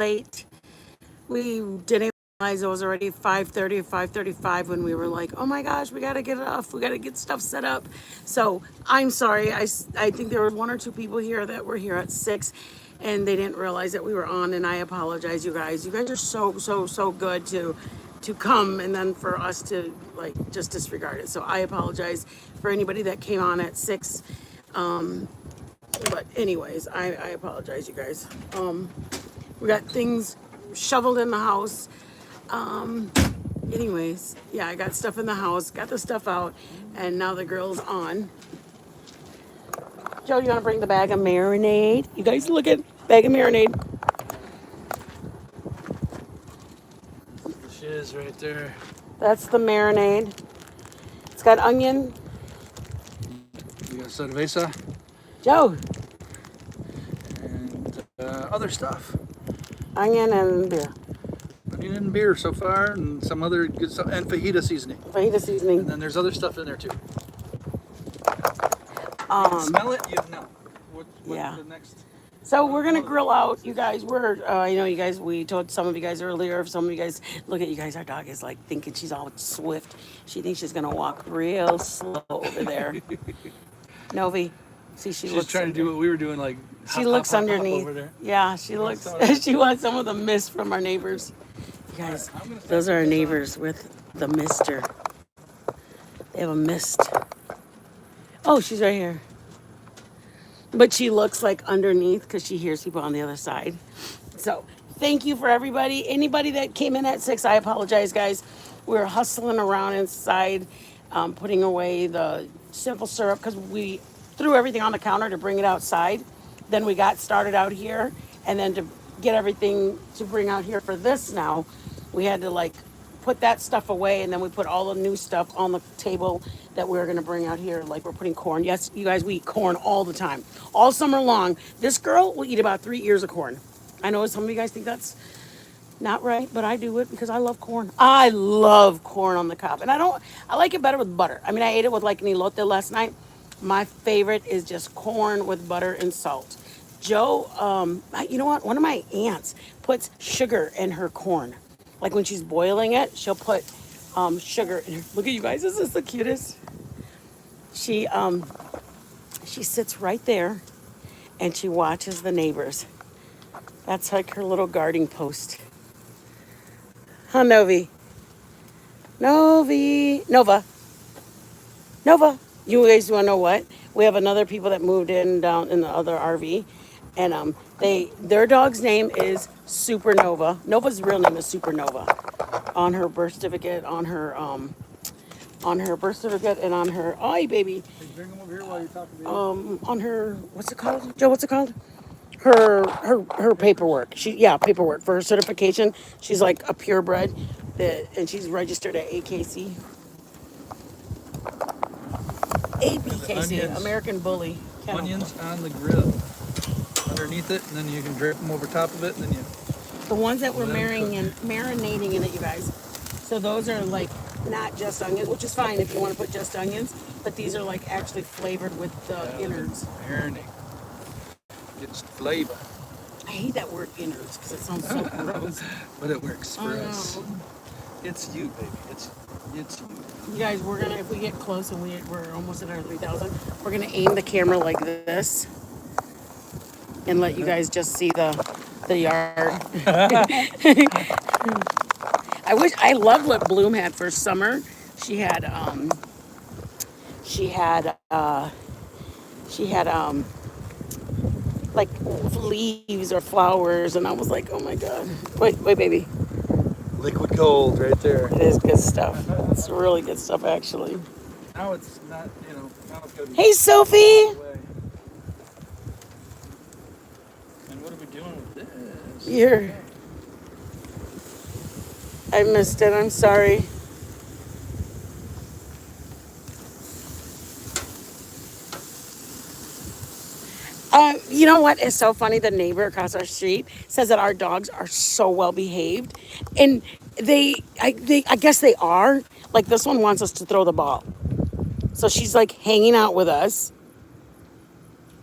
late. We didn't realize it was already 5:30, 5:35 when we were like, oh my gosh, we got to get it off. We got to get stuff set up. So I'm sorry. I think there were one or two people here that were here at 6 and they didn't realize that we were on. And I apologize, you guys. You guys are so good to come and then for us to like just disregard it. So I apologize for anybody that came on at 6. But anyways, I apologize, you guys. We got things shoveled in the house. Anyways, yeah, I got stuff in the house, got the stuff out, and now the grill's on. Joe, you want to bring the bag of marinade? You guys look at bag of marinade. Shiz right there. That's the marinade. It's got onion. We got cerveza Joe, and other stuff. onion and beer. Onion and beer so far, and some other good stuff, and fajita seasoning. Fajita seasoning. And then there's other stuff in there too. Smell it, you know. What Yeah. the next? So we're gonna grill out, you guys. We're, you know, you guys. We told some of you guys earlier. Some of you guys, look at you guys. Our dog is like thinking she's all swift. She thinks she's gonna walk real slow over there. Novi, see, she She's looks trying to do what we were doing, like She looks hop underneath. over there. Yeah, she looks. She wants some of the mist from our neighbors. You guys, those are our neighbors with the mister. They have a mist. Oh, she's right here. But she looks like underneath because she hears people on the other side. So thank you for everybody. Anybody that came in at 6, I apologize, guys. We were hustling around inside, putting away the simple syrup because we threw everything on the counter to bring it outside. Then we got started out here, and then to get everything to bring out here for this now, we had to like put that stuff away, and then we put all the new stuff on the table that we were going to bring out here. Like we're putting corn. Yes, you guys, we eat corn all the time, all summer long. This girl will eat about 3 ears of corn. I know some of you guys think that's not right, but I do it because I love corn. I love corn on the cob, and I like it better with butter. I mean, I ate it with like an elote last night. My favorite is just corn with butter and salt. Joe, you know what? One of my aunts puts sugar in her corn. Like when she's boiling it, she'll put sugar in her. Look at you guys. This is the cutest. She sits right there and she watches the neighbors. That's like her little guarding post. Huh, Novi? Nova. You guys want to know what? We have another people that moved in down in the other RV, and their dog's name is Supernova. Nova's real name is Supernova. On her birth certificate, and on her baby. Hey, bring them over here while you're talking to me. On her, what's it called, Joe? What's it called? Her paperwork. Paperwork for her certification. She's like a purebred, and she's registered at AKC. ABKC, Onions. American Bully. Kennel. Onions on the grill, underneath it, and then you can drape them over top of it, and then you. The ones that we're marinating in it, you guys. So those are like not just onions, which is fine if you want to put just onions, but these are like actually flavored with the innards. Marinate. Gets flavor. I hate that word innards because it sounds so gross. But it works for us. know. It's you, baby. It's you. You guys, if we get close and we're almost at our 3,000, we're gonna aim the camera like this and let you guys just see the yard. I loved what Bloom had for summer. She had like leaves or flowers, and I was like, oh my god. Wait, baby. Liquid gold right there. It is good stuff. It's really good stuff, actually. Now it's not, now it's gonna be Hey, Sophie. away. And what are we doing with this? Here. I missed it. I'm sorry. You know what is so funny? The neighbor across our street says that our dogs are so well behaved, and I guess they are. Like this one wants us to throw the ball, so she's like hanging out with us.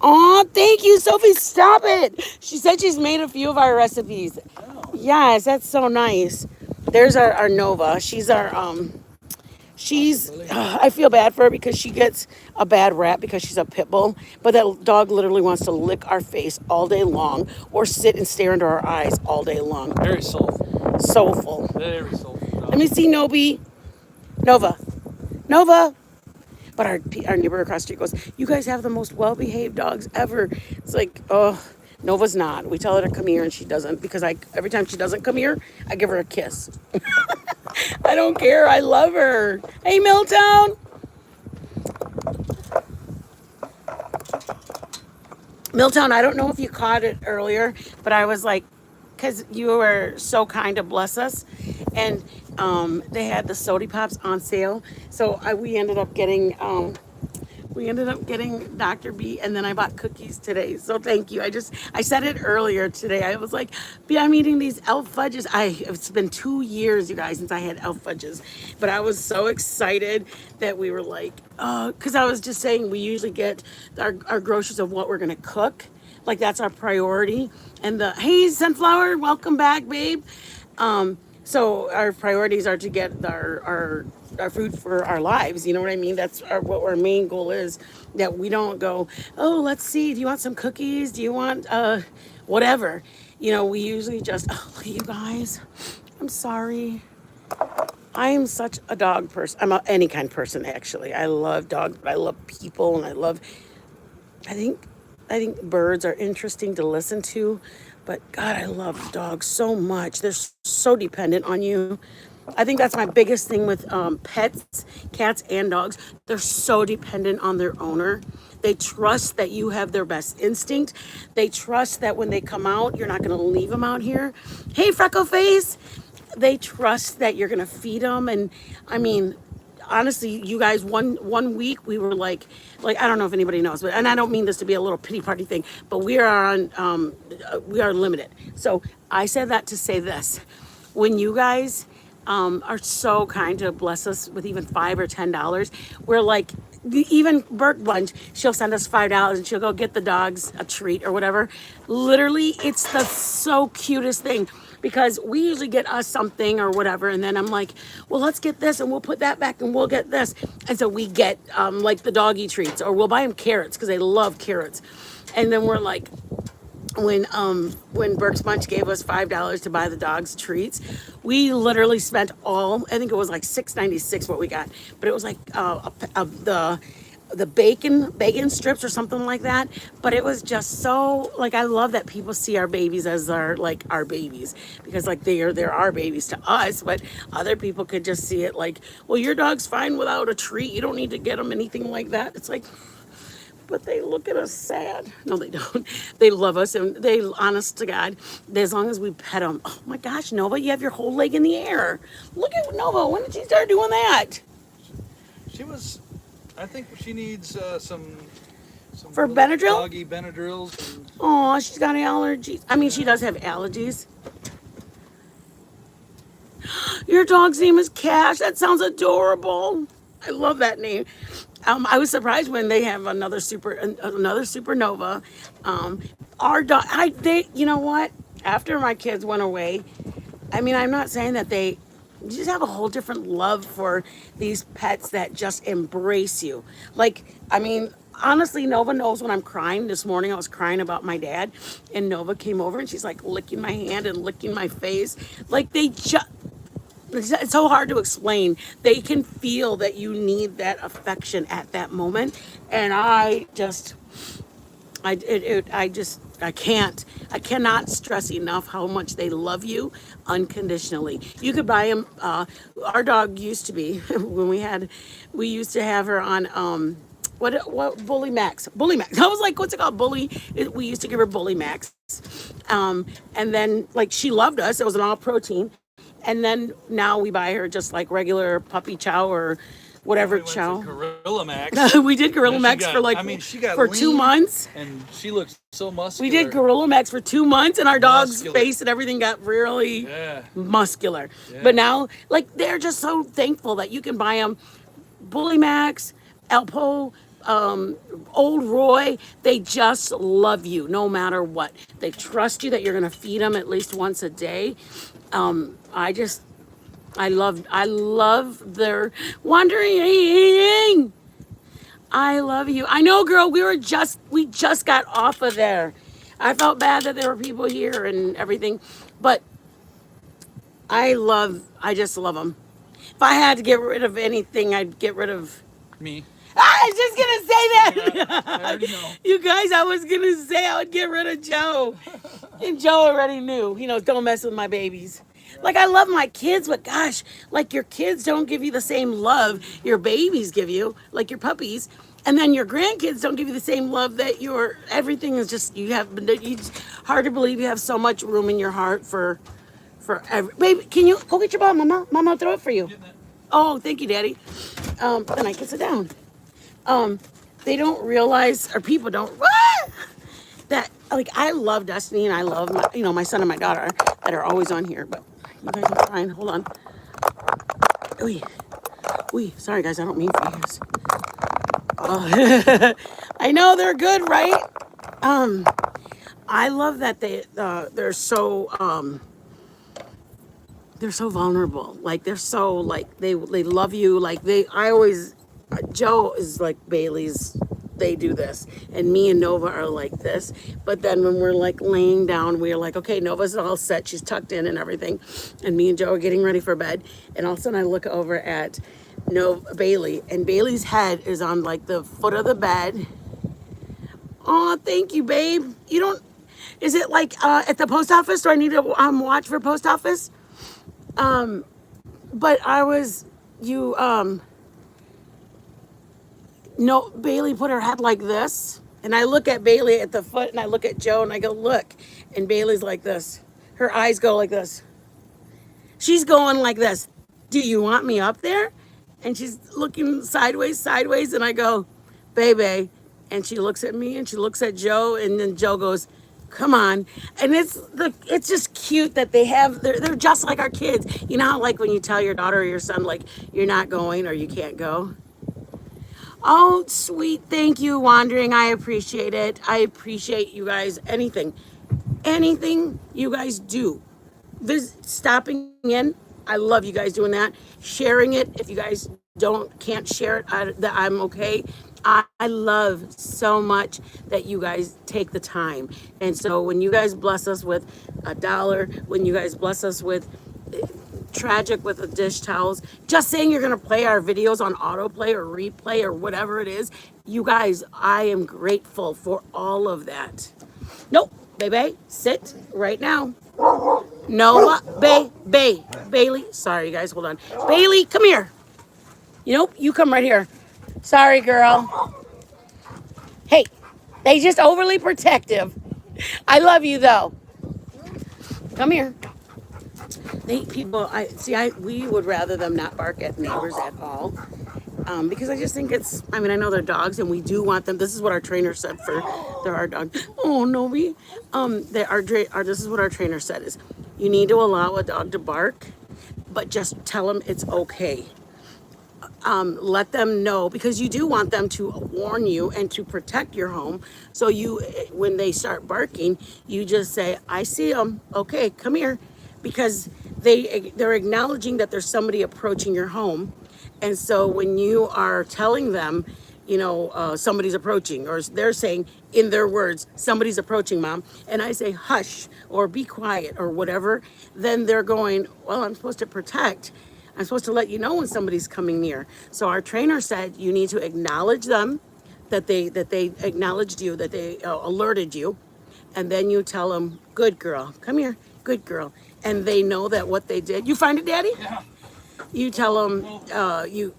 Oh, thank you, Sophie. Stop it. She said she's made a few of our recipes. Yes, that's so nice. There's our Nova. She's our she's I feel bad for her because she gets a bad rap because she's a pit bull, but that dog literally wants to lick our face all day long or sit and stare into our eyes all day long. Very soulful. Soulful. Very soulful dog. Let me see Nobi. Nova. Nova. But our neighbor across the street goes, "You guys have the most well-behaved dogs ever." It's like, oh, Nova's not. We tell her to come here and she doesn't because every time she doesn't come here, I give her a kiss. I don't care. I love her. Hey, Milltown. Milltown, I don't know if you caught it earlier, but I was like, because you were so kind to bless us, and they had the Sody Pops on sale, so we ended up getting Dr. B, and then I bought cookies today. So thank you. I said it earlier today. I was like, B, I'm eating these elf fudges. It's been 2 years, you guys, since I had elf fudges, but I was so excited that we were like, because I was just saying we usually get our groceries of what we're gonna cook. Like that's our priority. And hey, Sunflower, welcome back, babe. So our priorities are to get our food for our lives. You know what I mean? That's what our main goal is. That we don't go, oh, let's see. Do you want some cookies? Do you want whatever? You know, we usually just, oh, you guys, I'm sorry. I am such a dog person. Any kind of person, actually. I love dogs, but I love people, and I think birds are interesting to listen to, but God, I love dogs so much. They're so dependent on you. I think that's my biggest thing with pets, cats and dogs. They're so dependent on their owner. They trust that you have their best instinct. They trust that when they come out, you're not going to leave them out here. Hey, freckle face. They trust that you're going to feed them. And I mean, honestly, you guys, one week we were like I don't know if anybody knows, but, and I don't mean this to be a little pity party thing, but we are limited. So I said that to say this: when you guys are so kind to bless us with even $5 or $10, we're like. Even Burke Bunch, she'll send us $5 and she'll go get the dogs a treat or whatever. Literally, it's the so cutest thing. Because we usually get us something or whatever, and then I'm like, well, let's get this, and we'll put that back, and we'll get this. And so we get like the doggy treats, or we'll buy them carrots because they love carrots. And then we're like, when Burke's Bunch gave us $5 to buy the dogs treats, we literally spent I think it was like $6.96 what we got, but it was like the bacon strips or something like that. But it was just so like I love that people see our babies as our babies, because like they're our babies to us, but other people could just see it like, well, your dog's fine without a treat, you don't need to get them anything like that. It's like, but they look at us sad. No, they don't. They love us, and they, honest to God, as long as we pet them. Oh my gosh, Nova, you have your whole leg in the air. Look at Nova. When did she start doing that? I think she needs some for Benadryl? doggy Benadryls. Oh, she's got allergies. I mean, she does have allergies. Your dog's name is Cash. That sounds adorable. I love that name. I was surprised when they have another supernova. Our dog, you know what? After my kids went away, I mean, I'm not saying that you just have a whole different love for these pets that just embrace you. Like, I mean, honestly, Nova knows when I'm crying. This morning I was crying about my dad, and Nova came over and she's like licking my hand and licking my face. Like it's so hard to explain. They can feel that you need that affection at that moment, and I cannot stress enough how much they love you unconditionally. You could buy them. Our dog used to be when we used to have her on what Bully Max. Bully Max. I was like, what's it called? We used to give her Bully Max. And then like she loved us. It was an all protein. And then now we buy her just like regular puppy chow or whatever chow. Gorilla Max. We did Gorilla Max for 2 months. And she looks so muscular. We did Gorilla Max for 2 months, and our dog's face and everything got really muscular. Yeah. But now, like, they're just so thankful that you can buy them Bully Max, Alpo, old Roy, they just love you no matter what. They trust you that you're going to feed them at least once a day. I love their wandering. I love you. I know, girl. We just got off of there. I felt bad that there were people here and everything, but I just love them. If I had to get rid of anything, I'd get rid of Me. I was just gonna say that. I already know. You guys, I was gonna say I would get rid of Joe. And Joe already knew, don't mess with my babies. Like, I love my kids, but gosh, like, your kids don't give you the same love your babies give you, like your puppies. And then your grandkids don't give you the same love that everything is just, it's hard to believe you have so much room in your heart for baby, can you go get your ball, Mama? Mama will throw it for you. Oh, thank you, Daddy. Then I can sit down. They don't realize, or people don't, that, like, I love Destiny and I love my son and my daughter that are always on here, but you guys are fine. Hold on. Ooh, sorry guys, I don't mean for you guys. Oh. I know they're good, right? I love that they're so vulnerable. Like, they're so, like, they love you. Like, Joe is like Bailey's, they do this. And me and Nova are like this. But then when we're like laying down, we're like, okay, Nova's all set. She's tucked in and everything. And me and Joe are getting ready for bed. And all of a sudden I look over at Bailey. And Bailey's head is on like the foot of the bed. Oh, thank you, babe. Is it like at the post office? Do I need to watch for post office? But no, Bailey put her head like this. And I look at Bailey at the foot and I look at Joe and I go, look. And Bailey's like this. Her eyes go like this. She's going like this. Do you want me up there? And she's looking sideways. And I go, baby. And she looks at me and she looks at Joe. And then Joe goes, come on. And it's just cute that they're just like our kids. You know how, like, when you tell your daughter or your son, like, you're not going or you can't go? Oh, sweet. Thank you, Wandering. I appreciate it. I appreciate you guys. Anything you guys do. Stopping in. I love you guys doing that. Sharing it. If you guys can't share it, I'm okay. I love so much that you guys take the time. And so when you guys bless us with $1, when you guys bless us with Tragic with the dish towels, just saying you're gonna play our videos on autoplay or replay or whatever it is, you guys, I am grateful for all of that. Nope, baby, sit right now. No, Bailey. Sorry, guys, hold on. Bailey, come here. Nope, you come right here. Sorry, girl. Hey, they just overly protective. I love you though. Come here. We would rather them not bark at neighbors at all. Because I just think I know they're dogs and we do want them. This is what our trainer said they're our dog. Oh, no, this is what our trainer said is, you need to allow a dog to bark, but just tell them it's okay. Let them know, because you do want them to warn you and to protect your home. So when they start barking, you just say, I see them. Okay, come here. Because they're acknowledging that there's somebody approaching your home. And so when you are telling them, somebody's approaching, or they're saying in their words, somebody's approaching, Mom, and I say, hush, or be quiet, or whatever, then they're going, well, I'm supposed to protect. I'm supposed to let you know when somebody's coming near. So our trainer said you need to acknowledge them, that they acknowledged you, that they alerted you, and then you tell them, good girl, come here, good girl. And they know that what they did. You find it, Daddy? Yeah. You tell them, you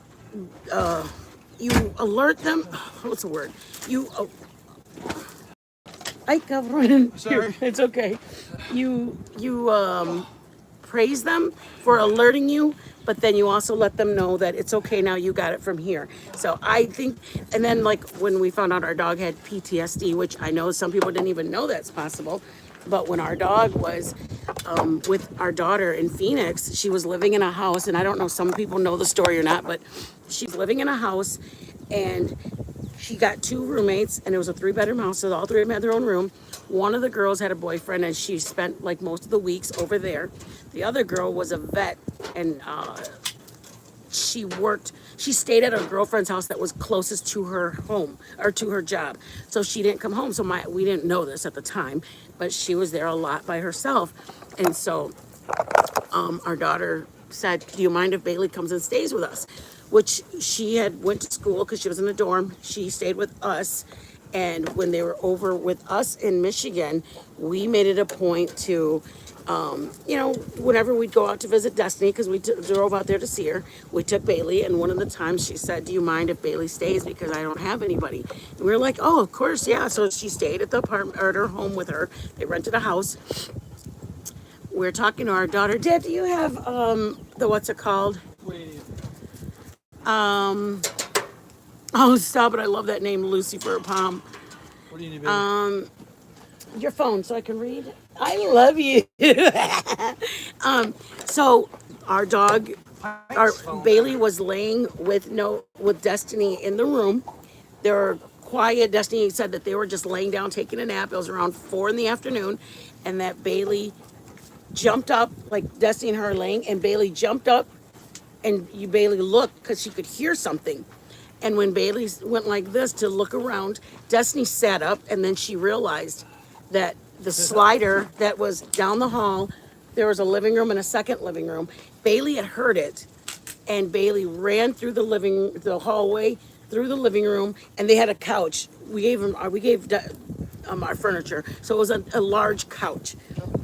alert them. What's the word? Ay, cabrón. Sorry. It's okay. You praise them for alerting you, but then you also let them know that it's okay now, you got it from here. So I think, and then like when we found out our dog had PTSD, which I know some people didn't even know that's possible, but when our dog was with our daughter in Phoenix, she was living in a house, and I don't know, some people know the story or not, but she's living in a house, and he got two roommates, and it was a three-bedroom house, so all three of them had their own room. One of the girls had a boyfriend, and she spent like most of the weeks over there. The other girl was a vet, and she stayed at her girlfriend's house that was closest to her home or to her job. So she didn't come home. So we didn't know this at the time, but she was there a lot by herself. And so our daughter said, do you mind if Bailey comes and stays with us? Which she had went to school because she was in a dorm. She stayed with us. And when they were over with us in Michigan, we made it a point to, whenever we'd go out to visit Destiny, because we drove out there to see her, we took Bailey. And one of the times she said, do you mind if Bailey stays because I don't have anybody? And we were like, oh, of course, yeah. So she stayed at the apartment or at her home with her. They rented a house. We were talking to our daughter, Dad, do you have what's it called? Wait. Oh, stop it. I love that name, Lucy for a palm. What do you need, baby? Your phone so I can read. I love you. So our dog, Bailey was laying with Destiny in the room. They were quiet. Destiny said that they were just laying down taking a nap. It was around 4 p.m, and that Bailey jumped up, like Destiny and her laying, and Bailey jumped up, and Bailey looked because she could hear something. And when Bailey went like this to look around, Destiny sat up, and then she realized that the slider that was down the hall, there was a living room and a second living room. Bailey had heard it, and Bailey ran through the hallway, through the living room, and they had a couch. We gave our furniture, so it was a large couch.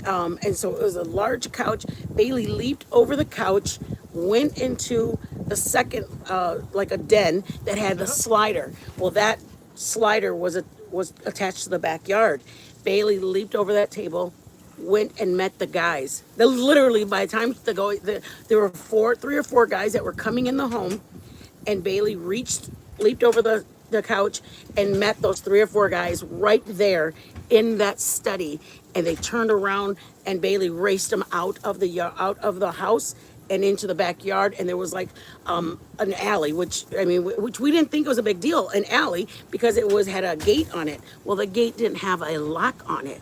And so it was a large couch. Bailey leaped over the couch, went into the second, like a den that had the slider. Well, that slider was attached to the backyard. Bailey leaped over that table, went and met the guys. Literally, by the time there were 3 or 4 guys that were coming in the home, and Bailey leaped over the couch and met those 3 or 4 guys right there in that study. And they turned around, and Bailey raced them out of the house and into the backyard. And there was like an alley, which we didn't think was a big deal, an alley, because it had a gate on it. Well, the gate didn't have a lock on it,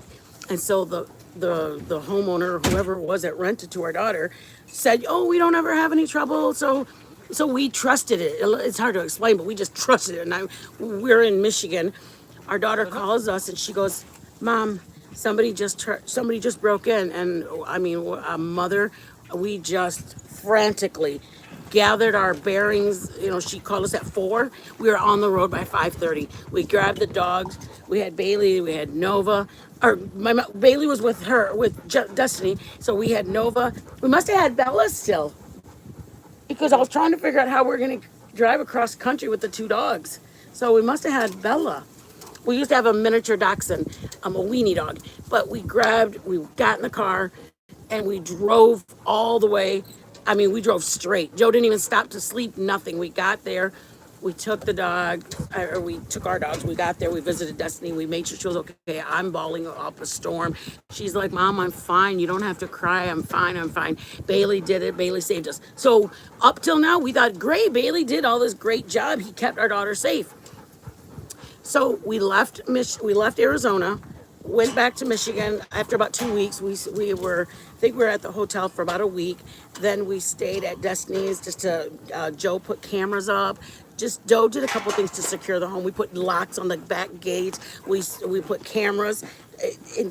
and so the homeowner, whoever it was that rented to our daughter, said, "Oh, we don't ever have any trouble." So we trusted it. It's hard to explain, but we just trusted it. And we're in Michigan. Our daughter calls us, and she goes, "Mom, somebody just broke in." And a mother, we just frantically gathered our bearings. She called us at 4. We were on the road by 5:30. We grabbed the dogs. We had Bailey. We had Nova. Bailey was with Destiny. So we had Nova. We must have had Bella still, because I was trying to figure out how we're going to drive across country with the 2 dogs. So we must have had Bella. We used to have a miniature dachshund, a weenie dog. But we got in the car, and we drove all the way. We drove straight. Joe didn't even stop to sleep, nothing. We got there. We took the dog, or we took our dogs. We got there. We visited Destiny. We made sure she was okay. I'm bawling up a storm. She's like, "Mom, I'm fine. You don't have to cry. I'm fine. I'm fine." Bailey did it. Bailey saved us. So up till now, we thought, great, Bailey did all this great job. He kept our daughter safe. So we left Arizona, went back to Michigan. After about 2 weeks, we were at the hotel for about a week. Then we stayed at Destiny's just to, Joe put cameras up. Joe did a couple things to secure the home. We put locks on the back gate. We put cameras,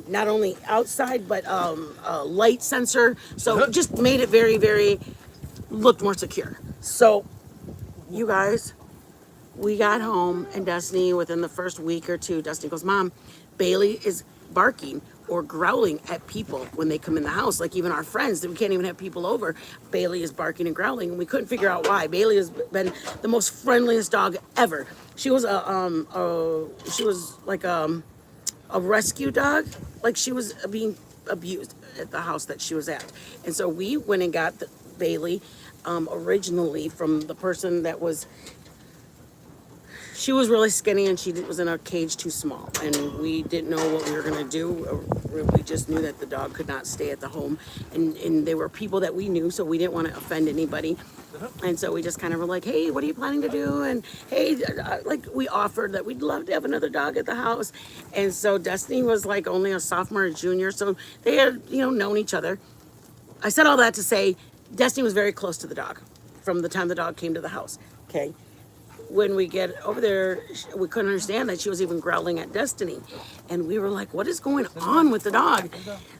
not only outside, but a light sensor. So just made it very, very, looked more secure. So you guys, we got home, and Destiny, within the first week or 2, Destiny goes, "Mom, Bailey is barking or growling at people when they come in the house. Like even our friends, we can't even have people over. Bailey is barking and growling," and we couldn't figure out why. Bailey has been the most friendliest dog ever. She was like a rescue dog. Like she was being abused at the house that she was at, and so we went and got Bailey originally from the person that was she was really skinny and she was in a cage too small, and we didn't know what we were going to do. We just knew that the dog could not stay at the home, and there were people that we knew, so we didn't want to offend anybody. And so we just kind of were like, hey, what are you planning to do? And hey, like we offered that we'd love to have another dog at the house. And so Destiny was like only a sophomore or junior, so they had, known each other. I said all that to say Destiny was very close to the dog from the time the dog came to the house. Okay. When we get over there, we couldn't understand that she was even growling at Destiny. And we were like, what is going on with the dog?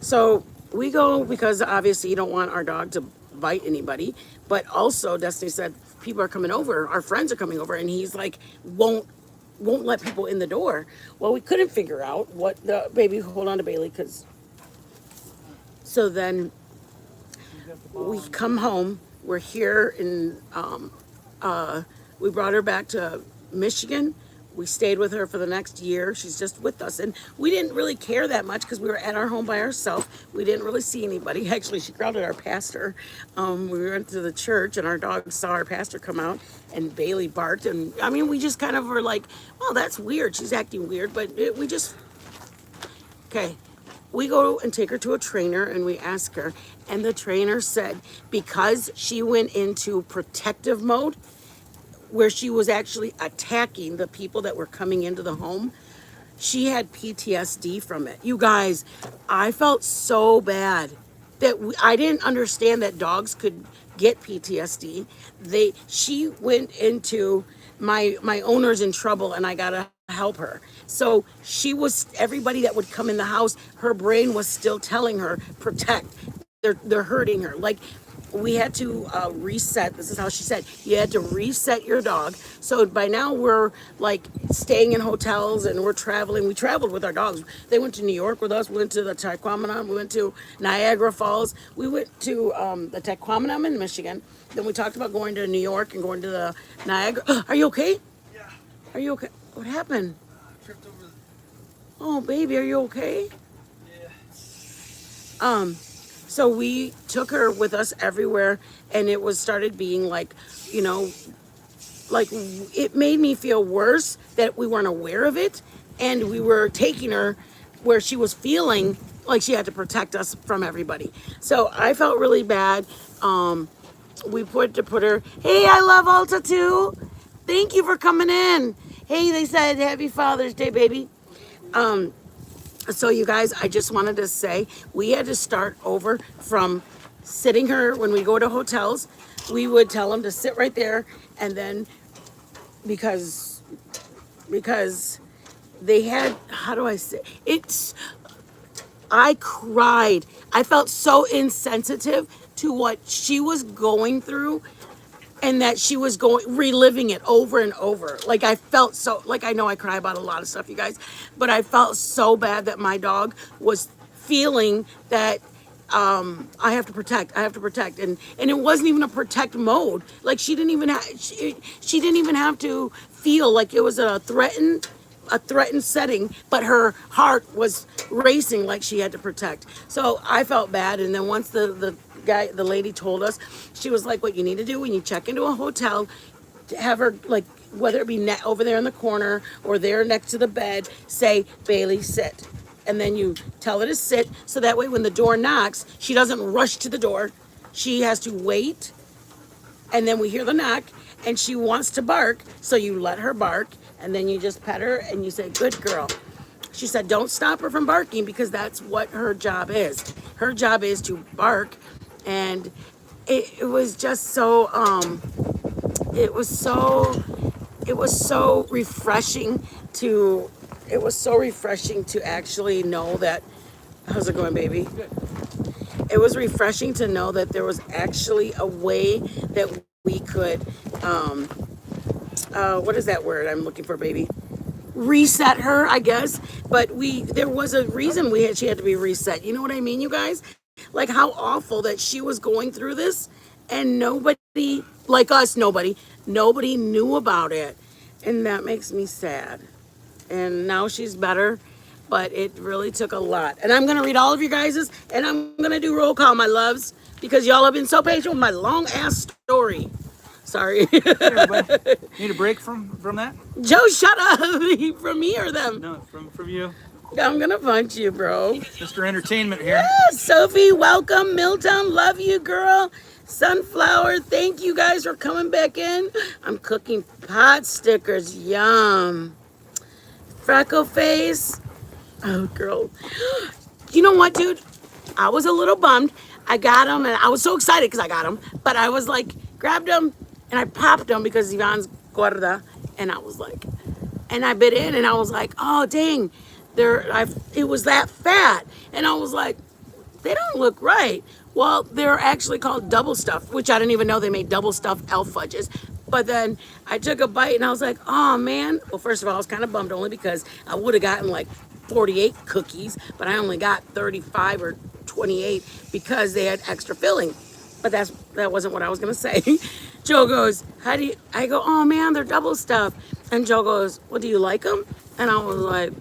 So we go, because obviously you don't want our dog to bite anybody. But also Destiny said, people are coming over, our friends are coming over. And he's like, won't let people in the door. Well, we couldn't figure out what the baby, hold on to Bailey, because. So then we come home, we're here in, we brought her back to Michigan. We stayed with her for the next year. She's just with us. And we didn't really care that much because we were at our home by ourselves. We didn't really see anybody. Actually, she growled at our pastor. We went to the church and our dog saw our pastor come out and Bailey barked. And I mean, we just kind of were like, well, that's weird. She's acting weird. But we just, okay. We go and take her to a trainer and we ask her. And the trainer said, because she went into protective mode, where she was actually attacking the people that were coming into the home, she had PTSD from it. You guys, I felt so bad that I didn't understand that dogs could get PTSD. She went into my owner's in trouble and I gotta help her. So everybody that would come in the house, her brain was still telling her, protect. They're hurting her. Like, we had to reset. This is how she said, you had to reset your dog. So by now we're like staying in hotels and we're traveling. We traveled with our dogs. They went to New York with us. We went to the Tequamanom. We went to Niagara Falls. We went to the Tequamanom in Michigan. Then we talked about going to New York and going to the Niagara. Are you okay? Yeah. Are you okay? What happened? Tripped over. Oh, baby, are you okay? Yeah. So we took her with us everywhere, and it started being like, like it made me feel worse that we weren't aware of it, and we were taking her where she was feeling like she had to protect us from everybody. So I felt really bad. We put her. Hey, I love Alta too. Thank you for coming in. Hey, they said Happy Father's Day, baby. So you guys, I just wanted to say we had to start over from sitting her when we go to hotels. We would tell them to sit right there, and then because they had, how do I say it's, I cried. I felt so insensitive to what she was going through, and that she was reliving it over and over. Like, I felt so, like, I know I cry about a lot of stuff, you guys, but I felt so bad that my dog was feeling that I have to protect, and it wasn't even a protect mode. Like, she didn't even have to feel like it was a threatened setting, but her heart was racing like she had to protect. So I felt bad, and then once the lady told us, she was like, what you need to do when you check into a hotel, to have her, like, whether it be over there in the corner or there next to the bed, say, Bailey, sit. And then you tell her to sit, so that way when the door knocks, she doesn't rush to the door. She has to wait, and then we hear the knock, and she wants to bark, so you let her bark, and then you just pet her, and you say, good girl. She said, don't stop her from barking, because that's what her job is. Her job is to bark. And it was just so it was so refreshing to actually know that, how's it going, baby? Good. It was refreshing to know that there was actually a way that we could what is that word I'm looking for, baby? Reset her, I guess. But there was a reason she had to be reset. You know what I mean, you guys? Like, how awful that she was going through this, and nobody like us, nobody knew about it, and that makes me sad. And now she's better, but it really took a lot. And I'm gonna read all of you guys's, and I'm gonna do roll call, my loves, because y'all have been so patient with my long ass story. Sorry. Hey, everybody. Need a break from that? Joe, shut up. From me or them? No, from you. I'm gonna punch you, bro. Mr. Entertainment here. Sophie, welcome. Milltown, love you, girl. Sunflower, thank you guys for coming back in. I'm cooking pot stickers. Yum. Freckle face. Oh, girl. You know what, dude? I was a little bummed. I got them, and I was so excited because I got them. But I was like, grabbed them, and I popped them because Ivan's gorda. And I was like, and I bit in, and I was like, oh, dang. It was that fat. And I was like, they don't look right. Well, they're actually called double stuffed, which I didn't even know they made double stuffed elf fudges. But then I took a bite and I was like, oh man. Well, first of all, I was kind of bummed only because I would have gotten like 48 cookies, but I only got 35 or 28 because they had extra filling. But that wasn't what I was gonna say. Joe goes, how do you, I go, oh man, they're double stuffed. And Joe goes, well, do you like them? And I was like,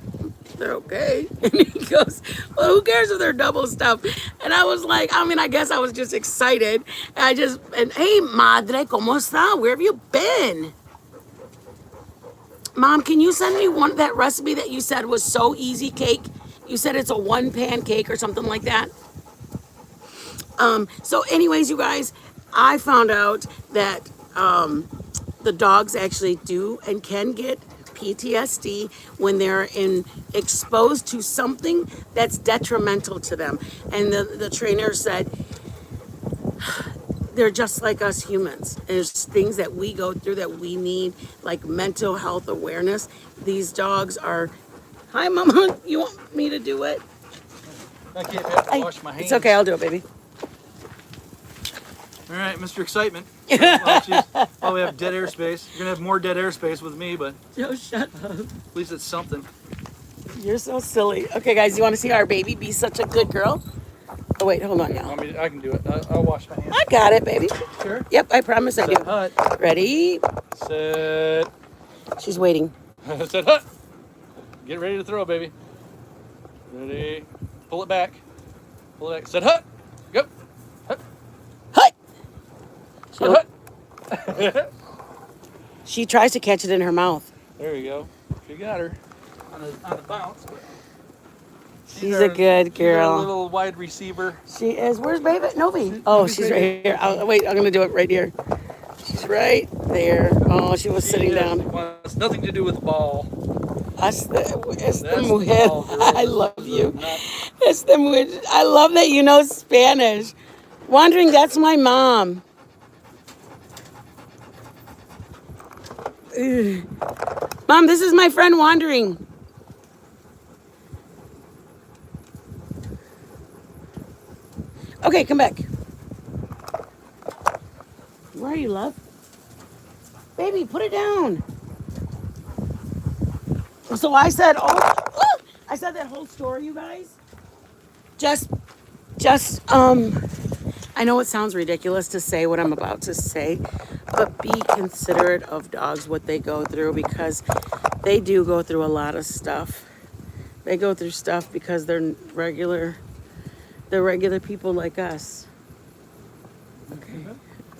they're okay. And he goes, well, who cares if they're double stuffed? And I was like, I guess I was just excited. And hey, madre, ¿cómo está? Where have you been? Mom, can you send me that recipe that you said was so easy cake? You said it's a 1-pan cake or something like that. So anyways, you guys, I found out that the dogs actually do and can get PTSD when they're exposed to something that's detrimental to them. And the trainer said they're just like us humans. There's things that we go through that we need, like mental health awareness. These dogs are. Hi, Mama. You want me to do it? I can't have to wash my hands. It's okay. I'll do it, baby. All right, Mr. Excitement. We have dead airspace. You're gonna have more dead airspace with me, but Joe, shut up. at least it's something. You're so silly. Okay, guys, you want to see our baby be such a good girl? Oh, wait, hold on, y'all. I can do it. I'll wash my hands. I got it, baby. Sure. Yep, I promise I do. Set hut. Ready? Set. She's waiting. Set hut. Get ready to throw, baby. Ready. Pull it back. Pull it back. Set hut. Go. Hut. Hut! Hut. She tries to catch it in her mouth. There you go. She got her on the bounce. She's a good girl. She's a little wide receiver. She is. Where's baby? Novi. Oh, she's right here. Wait, I'm going to do it right here. She's right there. Oh, she was sitting down. It's nothing to do with the ball. Es the That's mujer. the ball, girl. I love you. Es the mujer. I love that you know Spanish. Wandering, that's my mom. Ugh. Mom, this is my friend Wandering. Okay, come back. Where are you, love? Baby, put it down. So I said, I said that whole story, you guys. I know it sounds ridiculous to say what I'm about to say, but be considerate of dogs, what they go through, because they do go through a lot of stuff. They go through stuff because they're regular people like us. Okay.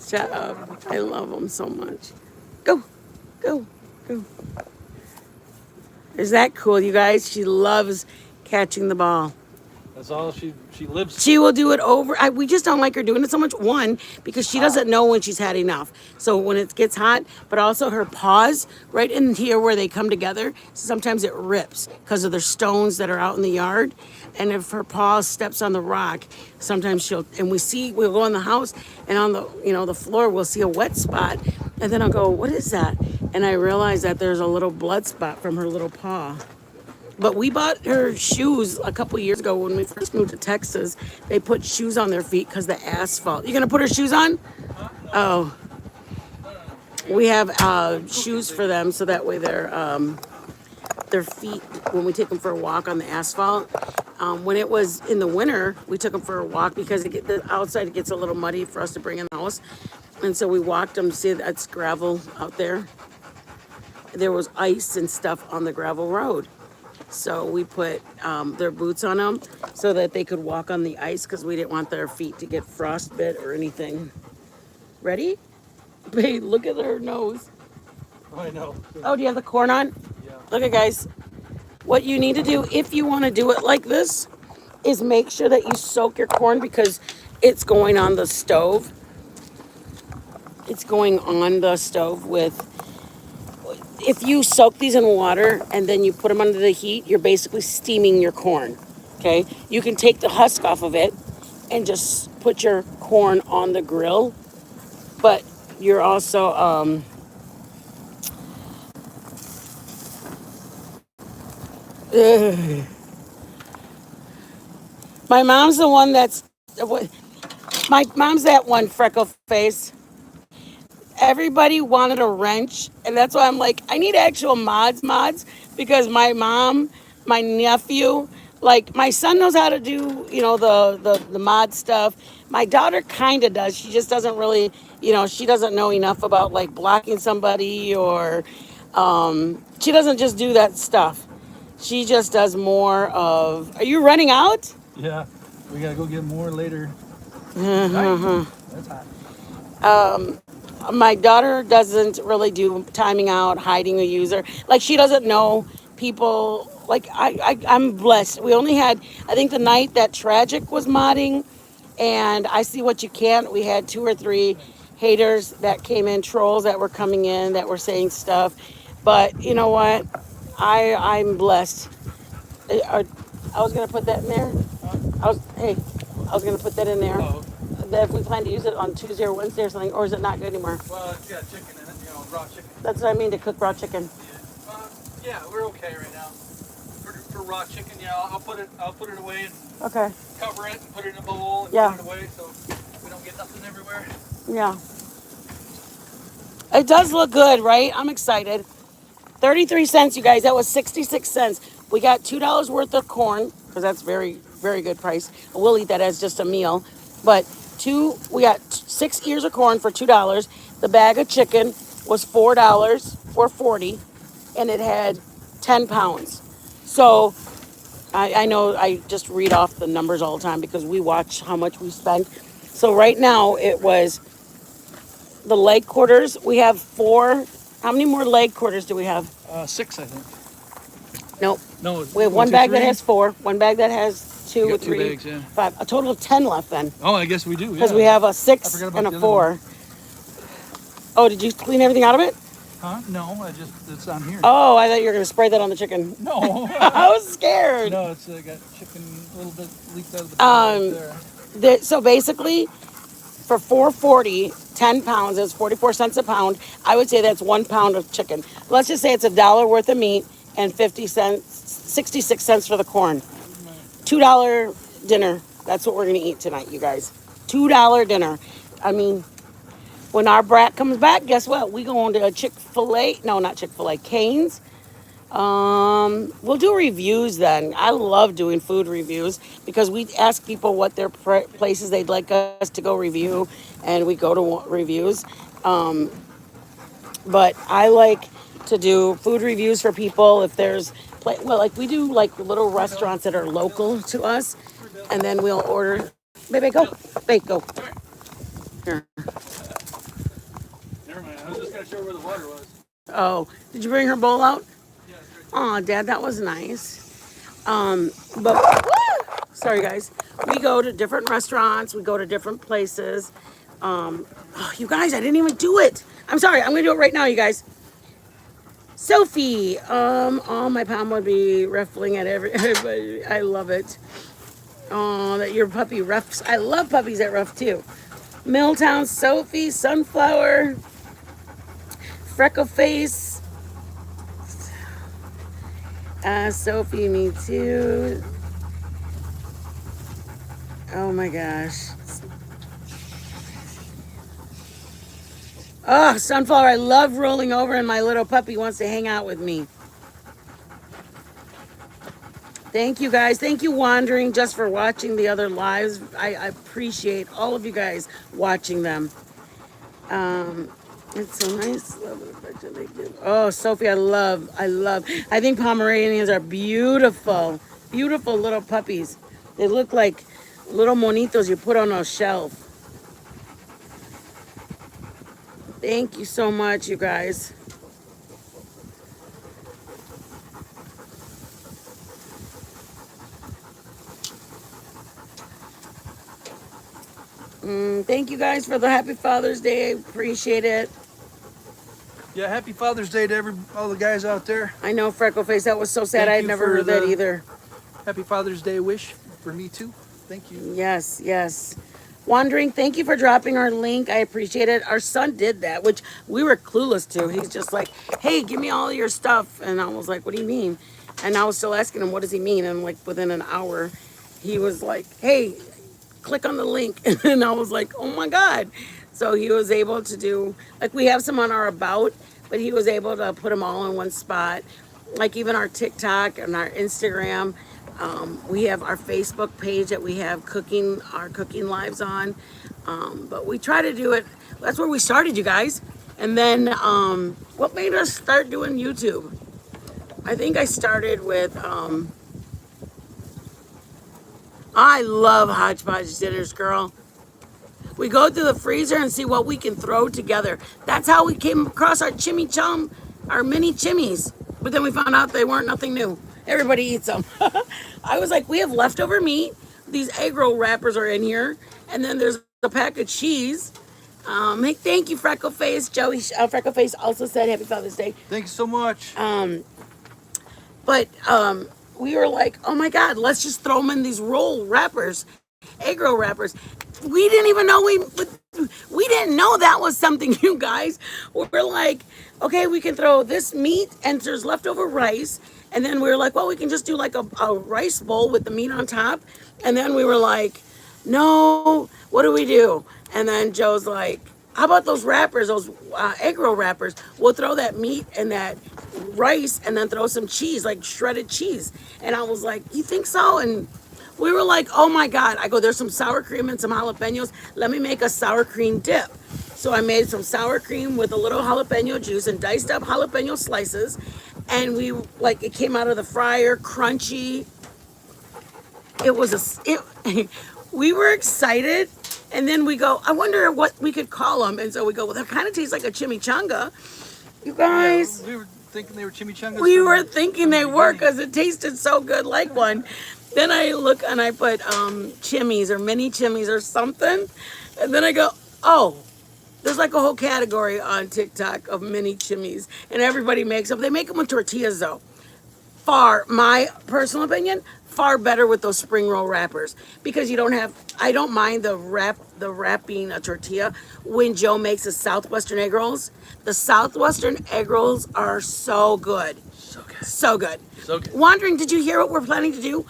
Shut up. I love them so much. Go, go, go. Is that cool, you guys? She loves catching the ball. That's all she lives. She will do it over. We just don't like her doing it so much. One, because she doesn't know when she's had enough. So when it gets hot, but also her paws right in here where they come together, sometimes it rips because of the stones that are out in the yard. And if her paw steps on the rock, sometimes we'll go in the house and on the floor, we'll see a wet spot. And then I'll go, what is that? And I realize that there's a little blood spot from her little paw. But we bought her shoes a couple years ago when we first moved to Texas. They put shoes on their feet because the asphalt. You gonna put her shoes on? Oh. We have shoes for them so that way their feet, when we take them for a walk on the asphalt. When it was in the winter, we took them for a walk because the outside it gets a little muddy for us to bring in the house. And so we walked them. See, that's gravel out there. There was ice and stuff on the gravel road. So we put their boots on them so that they could walk on the ice because we didn't want their feet to get frostbite or anything. Ready? Babe, look at her nose. Oh, I know. Oh, do you have the corn on? Yeah. Okay, guys. What you need to do if you want to do it like this is make sure that you soak your corn because it's going on the stove. It's going on the stove with, if you soak these in water and then you put them under the heat, you're basically steaming your corn. Okay? You can take the husk off of it and just put your corn on the grill, but you're also, ugh. My mom's the one that's, my mom's that one freckle face. Everybody wanted a wrench, and that's why I'm like, I need actual mods, because my mom, my nephew, like my son knows how to do, the mod stuff. My daughter kind of does. She just doesn't really, she doesn't know enough about like blocking somebody or, she doesn't just do that stuff. She just does more of. Are you running out? Yeah. We gotta go get more later. Right. That's hot. My daughter doesn't really do timing out, hiding a user. Like she doesn't know people. Like I'm blessed. We only had, I think the night that Tragic was modding, and I See What You Can't. We had 2 or 3 haters that came in, trolls that were coming in that were saying stuff. But you know what? I'm blessed. I was gonna put that in there. I was gonna put that in there. Oh. That if we plan to use it on Tuesday or Wednesday or something, or is it not good anymore? Well, it's got chicken in it, raw chicken. That's what I mean, to cook raw chicken. Yeah. Yeah, we're okay right now. For raw chicken, yeah, I'll put it away and Okay. cover it and put it in a bowl and Yeah. put it away so we don't get nothing everywhere. Yeah. It does look good, right? I'm excited. 33 cents, you guys. That was 66 cents. We got $2 worth of corn, because that's very, very good price. We'll eat that as just a meal. But we got 6 ears of corn for $2. The bag of chicken was $4, $4.40, and it had 10 pounds. So I know I just read off the numbers all the time because we watch how much we spend. So right now it was the leg quarters. We have 4. How many more leg quarters do we have? 6, I think. Nope. No. We have 1 bag that has 4, 1 bag that has 2, got 2 3, bags, yeah. 5. A total of 10 left then. Oh, I guess we do. Because yeah. we have a 6 forgot about and a the other 4. Oh, did you clean everything out of it? Huh? No, it's on here. Oh, I thought you were going to spray that on the chicken. No. I was scared. No, it's got chicken a little bit leaked out of the pan right there. So basically, for $4.40, 10 pounds is 44 cents a pound. I would say that's 1 pound of chicken. Let's just say it's $1 worth of meat and 66 cents for the corn. $2 dinner. That's what we're gonna eat tonight, you guys. $2 dinner. I mean, when our brat comes back, guess what? We going to a Chick-fil-A. No, not Chick-fil-A. Cane's. We'll do reviews then. I love doing food reviews because we ask people what their places they'd like us to go review, and we go to reviews. But I like to do food reviews for people if there's, like we do like little restaurants that are local to us, and then we'll order. Baby, go. Babe, go. Here. Never mind. I was just gonna show her where the water was. Oh, did you bring her bowl out? Yeah, it's right Oh, Dad, that was nice. But sorry, guys. We go to different restaurants. We go to different places. Oh, you guys, I didn't even do it. I'm sorry. I'm gonna do it right now, you guys. Sophie. Oh, my palm would be ruffling at everybody. I love it. Oh, that your puppy ruffs. I love puppies that rough too. Milltown, Sophie, Sunflower, Freckleface. Sophie, me too. Oh my gosh. Oh, Sunflower, I love rolling over and my little puppy wants to hang out with me. Thank you guys. Thank you, Wandering, just for watching the other lives. I appreciate all of you guys watching them. It's so nice. Love the affection they give. Oh, Sophie, I love. I think Pomeranians are beautiful. Beautiful little puppies. They look like little monitos you put on a shelf. Thank you so much, you guys. Thank you guys for the Happy Father's Day. I appreciate it. Yeah, happy Father's Day to all the guys out there. I know, Freckleface, that was so sad. Thank I had you never for heard that the- either. Happy Father's Day wish for me too. Thank you. Yes, yes. Wandering, thank you for dropping our link. I appreciate it. Our son did that, which we were clueless to. He's just like, hey, give me all your stuff. And I was like, what do you mean? And I was still asking him, what does he mean? And like within an hour, he was like, hey, click on the link. And I was like, oh my God. So he was able to do, like, we have some on our About, but he was able to put them all in one spot. Like even our TikTok and our Instagram. We have our Facebook page that we have our cooking lives on. But we try to do it. That's where we started, you guys. And then what made us start doing YouTube? I think I started with, I love hodgepodge dinners, girl. We go through the freezer and see what we can throw together. That's how we came across our chimichurri, our mini chimmies. But then we found out they weren't nothing new. Everybody eats them. I was like, we have leftover meat. These egg roll wrappers are in here. And then there's a pack of cheese. Hey, thank you, Freckleface. Joey Freckleface also said Happy Father's Day. Thanks so much. But we were like, oh my God, let's just throw them in these roll wrappers, egg roll wrappers. We didn't even know we didn't know that was something, you guys. We're like, okay, we can throw this meat and there's leftover rice. And then we were like, well, we can just do like a rice bowl with the meat on top. And then we were like, no, what do we do? And then Joe's like, how about those wrappers, those egg roll wrappers? We'll throw that meat and that rice and then throw some cheese, like shredded cheese. And I was like, you think so? And we were like, oh my God. I go, there's some sour cream and some jalapenos. Let me make a sour cream dip. So I made some sour cream with a little jalapeno juice and diced up jalapeno slices. And it came out of the fryer, crunchy. We were excited. And then we go, I wonder what we could call them. And so we go, well, that kind of tastes like a chimichanga. You guys. Yeah, we were thinking they were chimichangas. We were thinking they were because it tasted so good like one. Then I look and I put chimmies or mini chimmies or something. And then I go, oh, there's like a whole category on TikTok of mini chimmies. And everybody makes them. They make them with tortillas though. My personal opinion, far better with those spring roll wrappers because I don't mind the wrapping a tortilla. When Joe makes the Southwestern egg rolls, the Southwestern egg rolls are so good. So good. So good. So good. Wandering, did you hear what we're planning to do?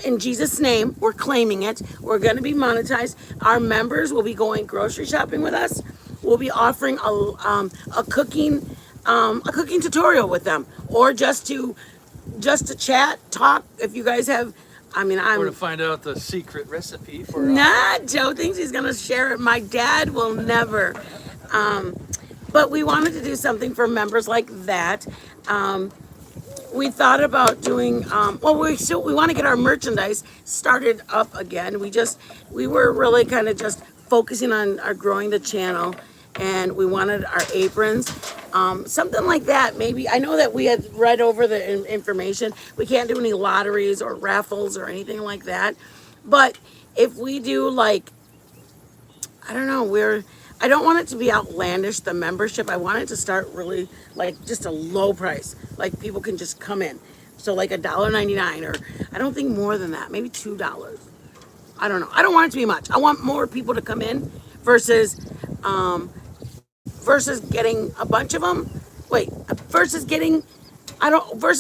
In Jesus' name, we're claiming it. We're going to be monetized. Our members will be going grocery shopping with us. We'll be offering a cooking tutorial with them, or just to chat, talk. If you guys have, Or to find out the secret recipe for. Nah, Joe thinks he's gonna share it. My dad will never. But we wanted to do something for members like that. We thought about doing. We want to get our merchandise started up again. We were really kind of just focusing on our growing the channel, and we wanted our aprons, something like that. Maybe I know that we had read over the information. We can't do any lotteries or raffles or anything like that. But if we do like, I don't know, I don't want it to be outlandish, the membership. I want it to start really like just a low price. Like people can just come in. So like $1.99 or I don't think more than that, maybe $2. I don't know. I don't want it to be much. I want more people to come in versus getting a bunch of them. Versus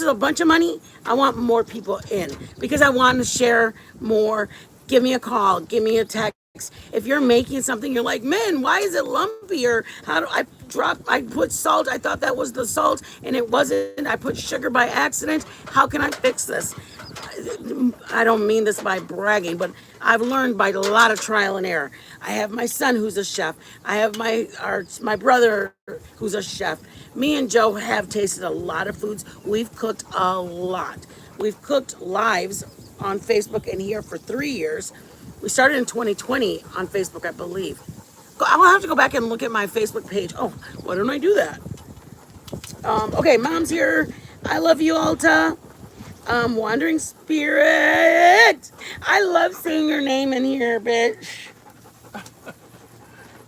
a bunch of money. I want more people in because I want to share more. Give me a call, give me a text. If you're making something, you're like, man, why is it lumpy? Or how do I put salt? I thought that was the salt and it wasn't. I put sugar by accident. How can I fix this? I don't mean this by bragging, but I've learned by a lot of trial and error. I have my son who's a chef. I have my brother who's a chef. Me and Joe have tasted a lot of foods. We've cooked a lot. We've cooked lives on Facebook and here for 3 years. We started in 2020 on Facebook, I believe. I'll have to go back and look at my Facebook page. Oh, why don't I do that? Okay, Mom's here. I love you, Alta. Wandering Spirit. I love seeing your name in here, bitch.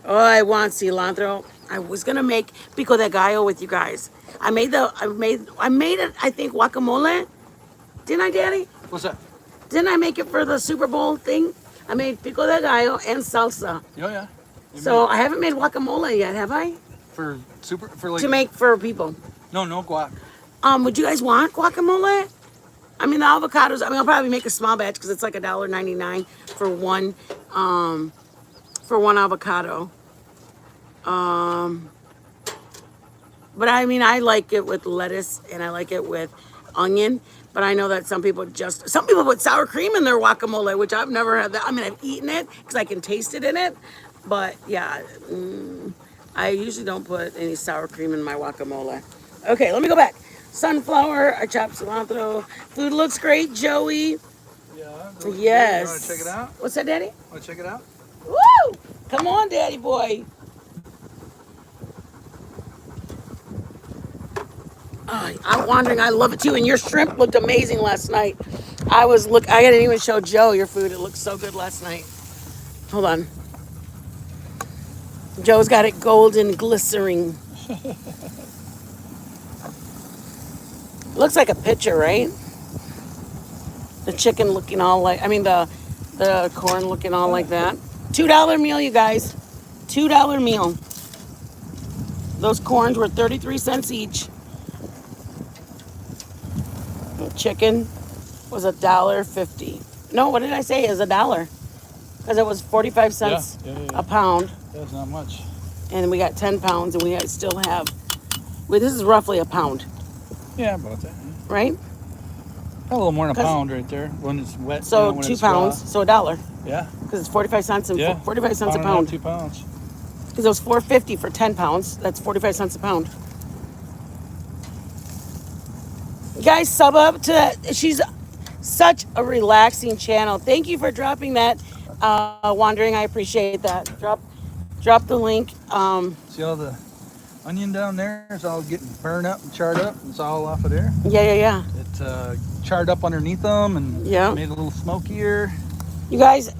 Oh, I want cilantro. I was gonna make pico de gallo with you guys. I made it. I think guacamole. Didn't I, Daddy? What's that? Didn't I make it for the Super Bowl thing? I made pico de gallo and salsa. Oh yeah. So I haven't made guacamole yet, have I? For like To make for people. no guac. Would you guys want guacamole? I mean, the avocados. I mean, I'll probably make a small batch because it's like $1.99 for one avocado. But I mean, I like it with lettuce and I like it with onion. But I know that some people put sour cream in their guacamole, which I've never had that. I mean, I've eaten it because I can taste it in it. But yeah, I usually don't put any sour cream in my guacamole. Okay, let me go back. Sunflower, I chopped cilantro. Food looks great, Joey. Yeah. Yes. You want to check it out? What's that, Daddy? Want to check it out? Woo! Come on, Daddy boy. Oh, I'm wandering. I love it too. And your shrimp looked amazing last night. I didn't even show Joe your food. It looked so good last night. Hold on. Joe's got it golden glistering. Looks like a picture, right? The chicken looking all like, the corn looking all like that. $2 meal, you guys. $2 meal. Those corns were 33 cents each. The chicken was $1.50. No, what did I say? It was $1. Because it was 45 cents a pound. That's not much. And we got 10 pounds and we still have, this is roughly a pound, Yeah, about that. right? A little more than a pound right there when it's wet. So when 2 it's pounds, raw. so $1. Yeah. Because it's 45 cents and 45 cents a and pound. 2 pounds. Because it was $4.50 for 10 pounds. That's 45 cents a pound. You guys, sub up to that. She's such a relaxing channel. Thank you for dropping that, Wandering. I appreciate that. Drop the link. See all the onion down there? It's all getting burned up and charred up. It's all off of there. Yeah. It charred up underneath them and made it a little smokier. You guys,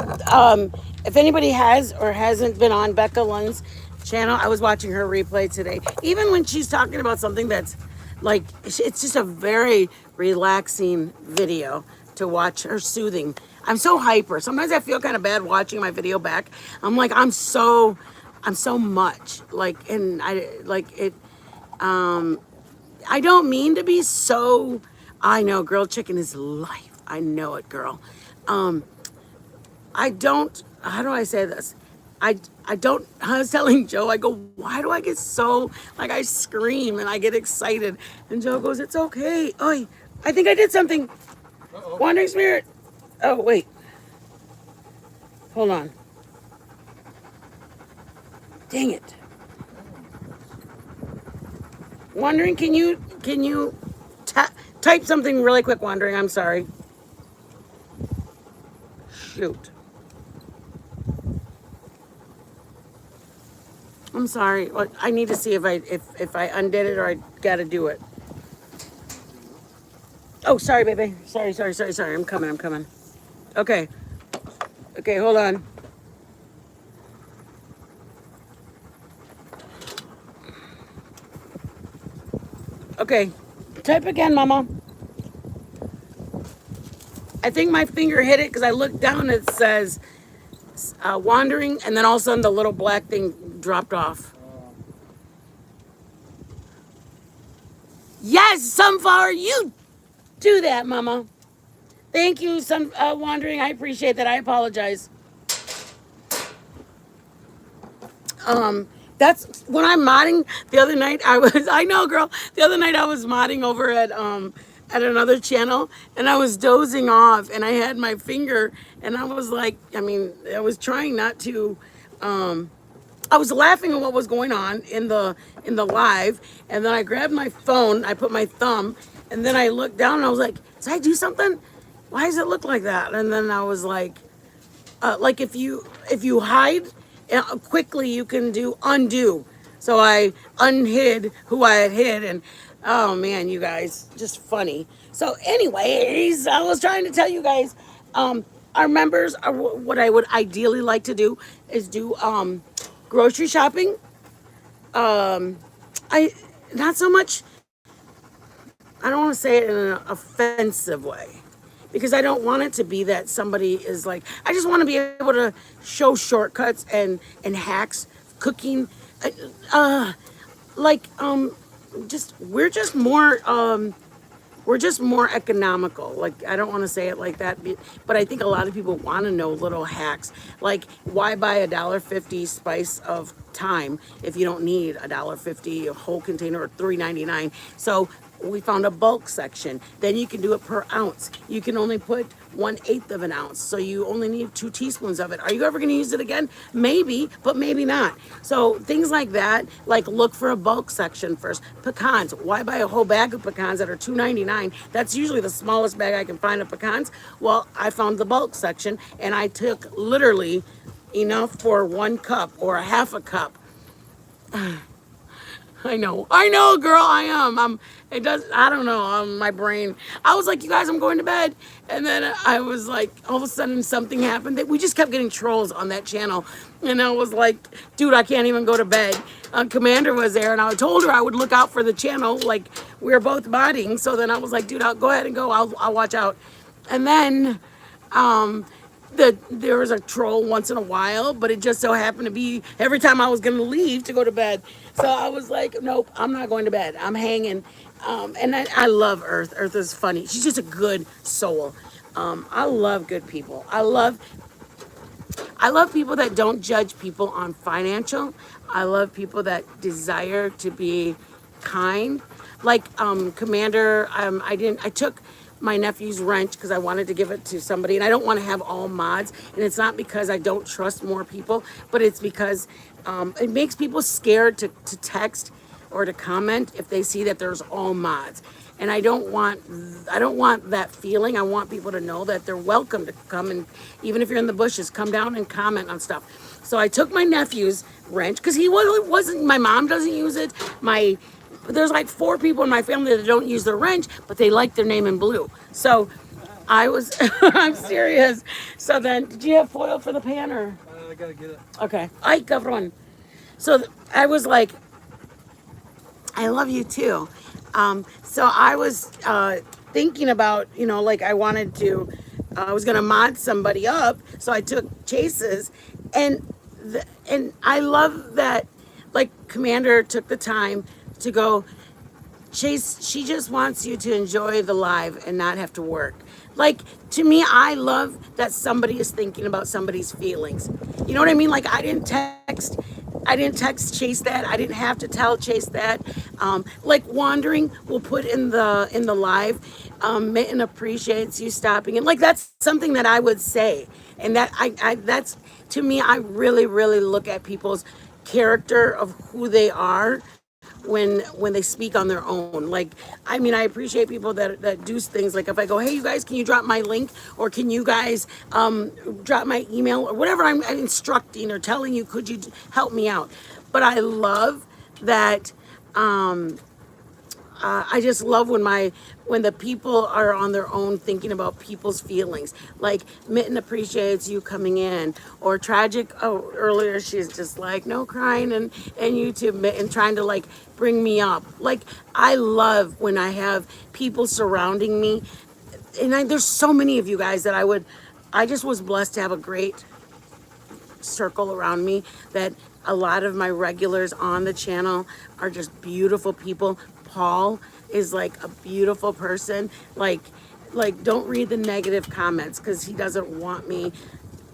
if anybody has or hasn't been on Becca Lunn's channel, I was watching her replay today. Even when she's talking about something that's like, it's just a very relaxing video to watch. Her soothing. I'm so hyper. Sometimes I feel kind of bad watching my video back. I'm like, I'm so much like, and I don't mean to be so. I know grilled chicken is life. I know it, girl. I don't, how do I say this? I was telling Joe, I go, why do I get so, like I scream and I get excited? And Joe goes, it's okay. Oh, I think I did something. Uh-oh. Wandering Spirit. Oh, wait. Hold on. Dang it. Wandering, can you type something really quick, Wandering? I'm sorry. Shoot. I'm sorry. I need to see if I undid it or I gotta do it. Oh, sorry, baby. Sorry. I'm coming. Okay, hold on. Okay, type again, Mama. I think my finger hit it because I looked down and it says wandering, and then all of a sudden the little black thing dropped off. Yes, Sunflower, you do that, Mama. Thank you, Wandering. I appreciate that. I apologize. That's when I'm modding. The other night I know, girl. The other night I was modding over at another channel, and I was dozing off, and I had my finger, and I was like, I was trying not to. I was laughing at what was going on in the live, and then I grabbed my phone, I put my thumb, and then I looked down, and I was like, did I do something? Why does it look like that? And then I was like if you hide quickly you can do undo. So I unhid who I had hid, and oh man, you guys, just funny. So, anyways, I was trying to tell you guys, our members are what I would ideally like to do is do grocery shopping. I not so much. I don't want to say it in an offensive way because I don't want it to be that somebody is like, I just want to be able to show shortcuts and hacks, cooking, uh, uh, like just we're just more economical. Like, I don't want to say it like that, but I think a lot of people want to know little hacks. Like, why buy $1.50 spice of thyme if you don't need $1.50 a whole container or $3.99? So we found a bulk section. Then you can do it per ounce. You can only put 1/8 of an ounce. So you only need 2 teaspoons of it. Are you ever going to use it again? Maybe, but maybe not. So things like that, like look for a bulk section first. Pecans. Why buy a whole bag of pecans that are $2.99? That's usually the smallest bag I can find of pecans. Well, I found the bulk section and I took literally enough for 1 cup or a half a cup. I know, girl. I am. It does. I don't know. My brain. I was like, you guys, I'm going to bed, and then I was like, all of a sudden something happened. That we just kept getting trolls on that channel, and I was like, dude, I can't even go to bed. Commander was there, and I told her I would look out for the channel. Like we were both modding, so then I was like, dude, I'll go ahead and go. I'll watch out, and then. There was a troll once in a while, but it just so happened to be every time I was gonna leave to go to bed. So I was like, nope, I'm not going to bed. I'm hanging. And I love Earth. Earth is funny. She's just a good soul. I love good people. I love people that don't judge people on financial. I love people that desire to be kind. Like Commander, I took my nephew's wrench because I wanted to give it to somebody, and I don't want to have all mods. And it's not because I don't trust more people, but it's because it makes people scared to text or to comment if they see that there's all mods. And I don't want that feeling. I want people to know that they're welcome to come, and even if you're in the bushes, come down and comment on stuff. So I took my nephew's wrench because he wasn't. My mom doesn't use it. There's like 4 people in my family that don't use their wrench, but they like their name in blue. So I'm serious. So then, did you have foil for the pan or? I gotta get it. Okay. Ay, cabrón. So I was like, I love you too. So I was thinking about, like I wanted to, I was gonna mod somebody up. So I took Chase's, and I love that, like Commander took the time to go, Chase, she just wants you to enjoy the live and not have to work. Like, to me, I love that somebody is thinking about somebody's feelings. You know what I mean? Like, I didn't text Chase that. I didn't have to tell Chase that. Like Wandering will put in the live. Mitten appreciates you stopping, and like that's something that I would say, and that that's, to me, I really really look at people's character of who they are when they speak on their own. Like, I mean, I appreciate people that do things like, if I go, hey, you guys, can you drop my link, or can you guys drop my email, or whatever I'm instructing or telling you, could you help me out? But I love that. I just love when the people are on their own thinking about people's feelings. Like Mitten appreciates you coming in, or Tragic. Oh, earlier she's just like no crying and YouTube Mitten trying to like bring me up. Like, I love when I have people surrounding me, and there's so many of you guys that I just was blessed to have a great circle around me, that a lot of my regulars on the channel are just beautiful people. Paul is like a beautiful person. Like don't read the negative comments, because he doesn't want me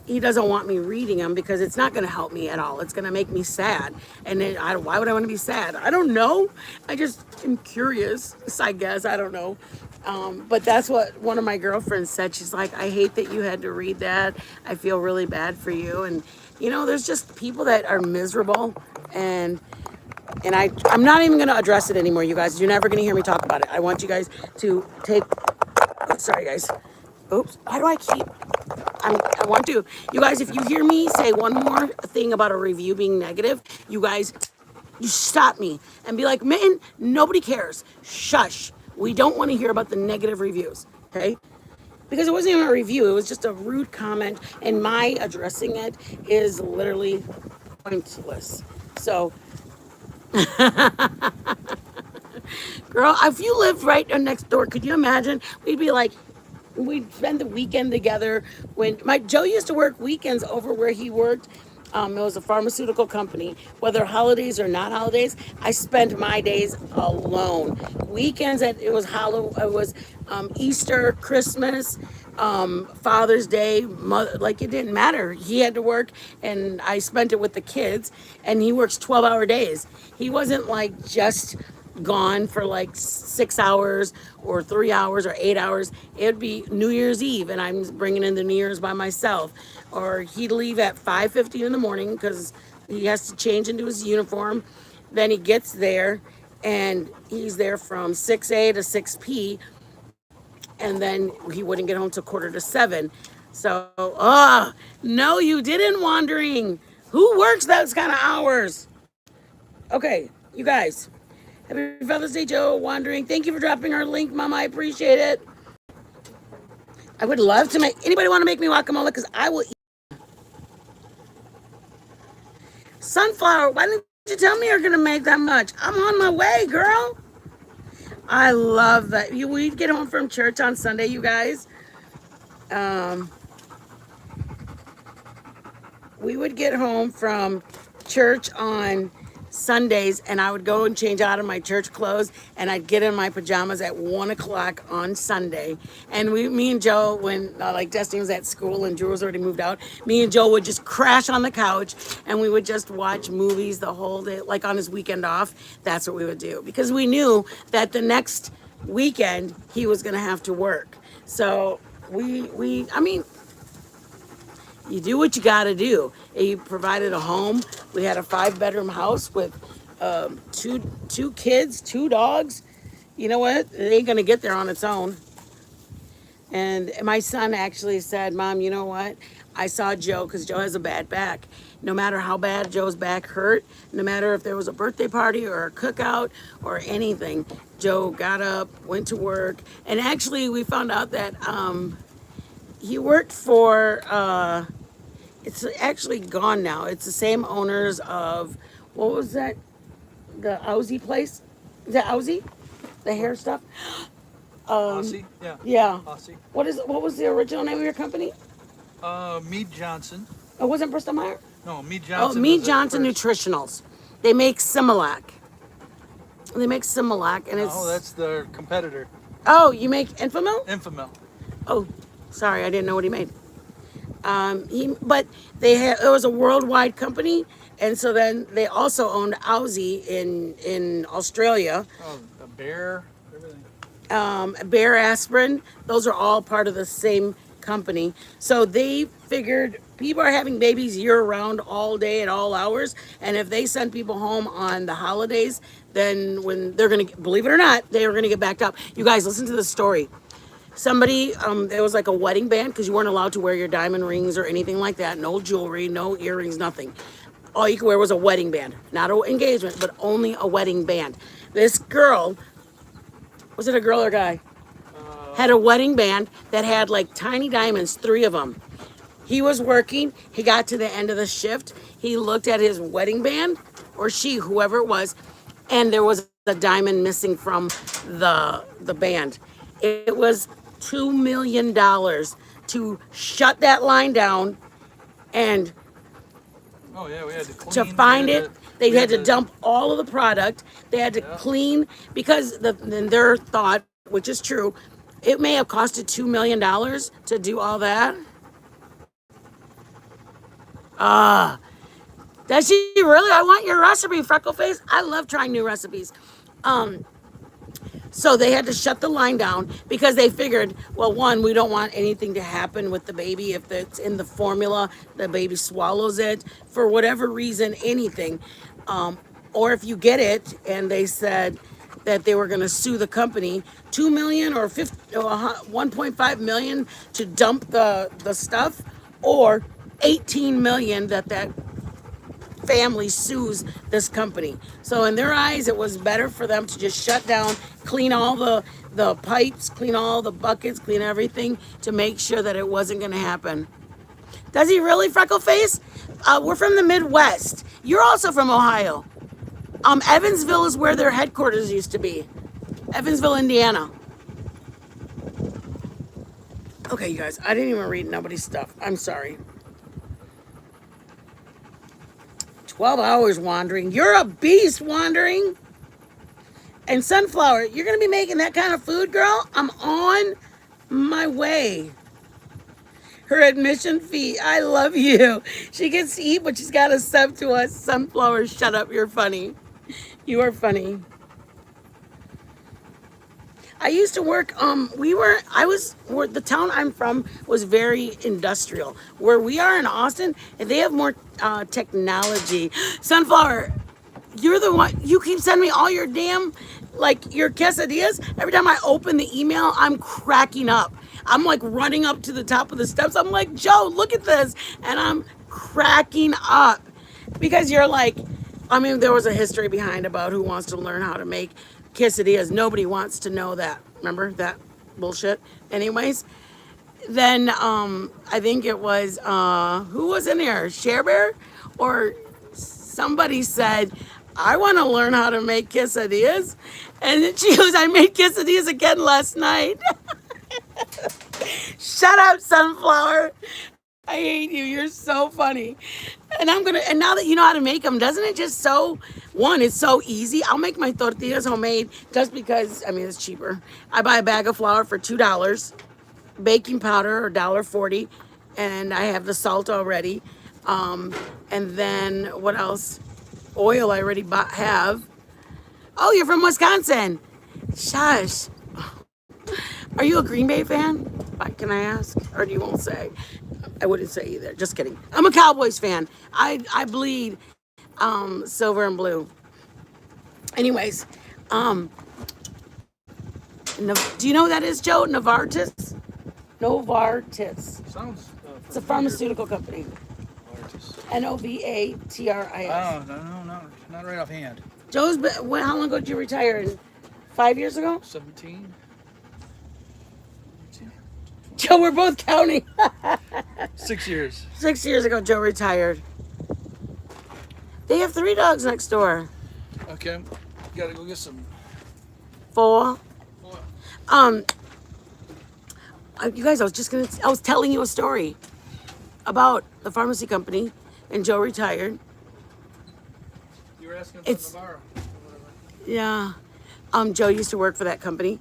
reading them, because it's not going to help me at all. It's going to make me sad. And then why would I want to be sad? I don't know. I just am curious, I guess. I don't know. But that's what one of my girlfriends said. She's like, I hate that you had to read that. I feel really bad for you. And, there's just people that are miserable. And I'm not even going to address it anymore, you guys. You're never going to hear me talk about it. I want you guys to take... Sorry, guys. Oops. Why do I keep... I want to. You guys, if you hear me say one more thing about a review being negative, you guys, you stop me and be like, man, nobody cares. Shush. We don't want to hear about the negative reviews, okay? Because it wasn't even a review, it was just a rude comment, and my addressing it is literally pointless. So, girl, if you lived right next door, could you imagine? We'd be like, we'd spend the weekend together. When my Joe used to work weekends over where he worked, it was a pharmaceutical company. Whether holidays or not holidays, I spent my days alone. Weekends, it was Easter, Christmas, Father's Day, like it didn't matter. He had to work, and I spent it with the kids. And he works 12-hour days. He wasn't like just gone for like 6 hours or 3 hours or 8 hours. It'd be New Year's Eve and I'm bringing in the New Year's by myself. Or he'd leave at 5:50 in the morning because he has to change into his uniform. Then he gets there and he's there from 6 a to 6 p. And then he wouldn't get home till 6:45. So, no, you didn't, wandering. Who works those kind of hours? Okay, you guys. Happy Father's Day, Joe. Wandering. Thank you for dropping our link, Mama. I appreciate it. I would love to make. Anybody want to make me guacamole? Because I will eat. Sunflower. Why didn't you tell me you're gonna make that much? I'm on my way, girl. I love that. We'd get home from church on Sunday, you guys. We would get home from church on Sundays, and I would go and change out of my church clothes, and I'd get in my pajamas at 1 o'clock on Sunday. And me and Joe, when like Destiny was at school and Drew was already moved out, me and Joe would just crash on the couch, and we would just watch movies the whole day, like on his weekend off. That's what we would do because we knew that the next weekend he was gonna have to work. So I mean, you do what you got to do. He provided a home. We had a 5-bedroom house with two kids, 2 dogs. You know what? It ain't gonna get there on its own. And my son actually said, Mom, you know what? I saw Joe, because Joe has a bad back. No matter how bad Joe's back hurt, no matter if there was a birthday party or a cookout or anything, Joe got up, went to work. And actually, we found out that he worked for, it's actually gone now. It's the same owners of, what was that? The Aussie place? Is that Aussie? The hair stuff? Aussie? Yeah. Yeah. Aussie. What was the original name of your company? Mead Johnson. It wasn't Bristol Myers? No, Mead Oh, Johnson. Mead Johnson Nutritionals. They make Similac. And it's. Oh, that's their competitor. Oh, you make Enfamil? Infamil. Oh, sorry, I didn't know what he made. But it was a worldwide company, and so then they also owned Aussie in Australia. Oh, a bear, everything. Bear Aspirin, those are all part of the same company. So they figured people are having babies year round, all day at all hours, and if they send people home on the holidays, then when they're gonna, believe it or not, they are gonna get backed up. You guys, listen to the story. Somebody, there was like a wedding band, because you weren't allowed to wear your diamond rings or anything like that. No jewelry, no earrings, nothing. All you could wear was a wedding band. Not an engagement, but only a wedding band. This girl, was it a girl or a guy? Had a wedding band that had like tiny diamonds, 3 of them. He was working. He got to the end of the shift. He looked at his wedding band, or she, whoever it was, and there was a diamond missing from the band. It was $2 million to shut that line down and Oh yeah, we had to clean. to find it. They had to dump all of the product. They had to clean, because in their thought, which is true, it may have costed $2 million to do all that. Does she really? I want your recipe, Freckleface. I love trying new recipes. So they had to shut the line down because they figured, well, one, we don't want anything to happen with the baby. If it's in the formula, the baby swallows it for whatever reason, anything. Or if you get it, and they said that they were going to sue the company, $2 million or 1.5 million to dump the stuff. or 18 million that family sues this company. So in their eyes, it was better for them to just shut down, clean all the pipes, clean all the buckets, clean everything to make sure that it wasn't going to happen. Does he really, Freckleface? We're from the Midwest. You're also from Ohio. Evansville is where their headquarters used to be. Evansville, Indiana. Okay, you guys, I didn't even read nobody's stuff. I'm sorry. 12 hours wandering. You're a beast wandering. And Sunflower, you're going to be making that kind of food, girl? I'm on my way. Her admission fee. I love you. She gets to eat, but she's got to sub to us. Sunflower, shut up. You're funny. You are funny. I used to work, the town I'm from was very industrial. Where we are in Austin, and they have more technology. Sunflower, you're the one, you keep sending me all your damn, your quesadillas. Every time I open the email, I'm cracking up. I'm like running up to the top of the steps. I'm like, Joe, look at this. And I'm cracking up. Because you're like, there was a history behind about who wants to learn how to make quesadillas. Nobody wants to know that. Remember that bullshit? Anyways, then I think it was, who was in here? Share Bear? Or somebody said, I want to learn how to make quesadillas. And then she goes, I made quesadillas again last night. Shut up, Sunflower. I hate you. You're so funny. And now that you know how to make them, doesn't it just it's so easy. I'll make my tortillas homemade just because, it's cheaper. I buy a bag of flour for $2, baking powder, $1.40, and I have the salt already. And then what else? Oil I already have. Oh, you're from Wisconsin. Shush. Are you a Green Bay fan? Can I ask? Or do you won't say? I wouldn't say either. Just kidding. I'm a Cowboys fan. I bleed silver and blue. Anyways, do you know what that is, Joe? Novartis? Novartis. Sounds. It's a pharmaceutical company. Novatris. Oh, no, not right offhand. Joe's, how long ago did you retire? 5 years ago? 17. Joe, we're both counting. 6 years. 6 years ago, Joe retired. They have 3 dogs next door. Okay. Gotta go get some. 4. You guys, I was telling you a story about the pharmacy company, and Joe retired. You were asking about Navarro. Yeah. Joe used to work for that company.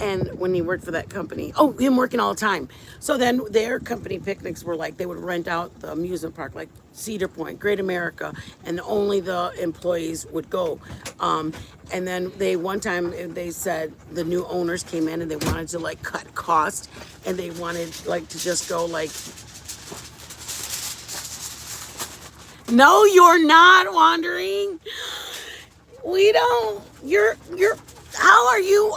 And when he worked for that company, him working all the time. So then their company picnics were they would rent out the amusement park, like Cedar Point, Great America, and only the employees would go. And then one time they said the new owners came in and they wanted to cut cost, and they wanted to just go no, you're not wandering. We don't. How are you?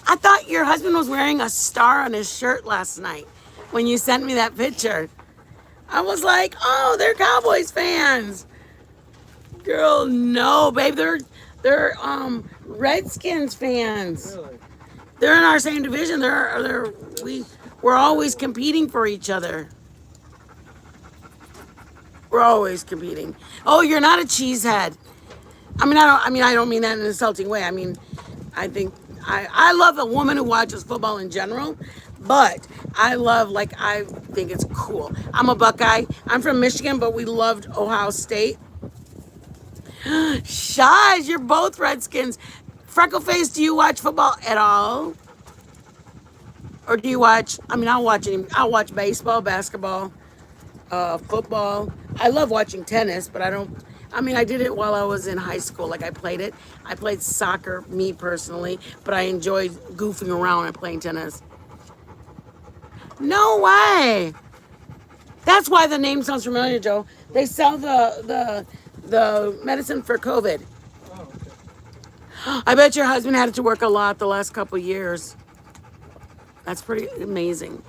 I thought your husband was wearing a star on his shirt last night when you sent me that picture. I was like, oh, they're Cowboys fans. Girl, no, babe. They're Redskins fans. Really? They're in our same division. We're always competing for each other. We're always competing. Oh, you're not a cheesehead. I don't mean that in an insulting way. I think I love a woman who watches football in general, but I think it's cool. I'm a Buckeye. I'm from Michigan, but we loved Ohio State. Shush, you're both Redskins. Freckleface, do you watch football at all? Or do you watch, I'll watch baseball, basketball, football. I love watching tennis, but I did it while I was in high school. I played it. I played soccer, me personally, but I enjoyed goofing around and playing tennis. No way. That's why the name sounds familiar, Joe. They sell the medicine for COVID. Oh, okay. I bet your husband had to work a lot the last couple years. That's pretty amazing.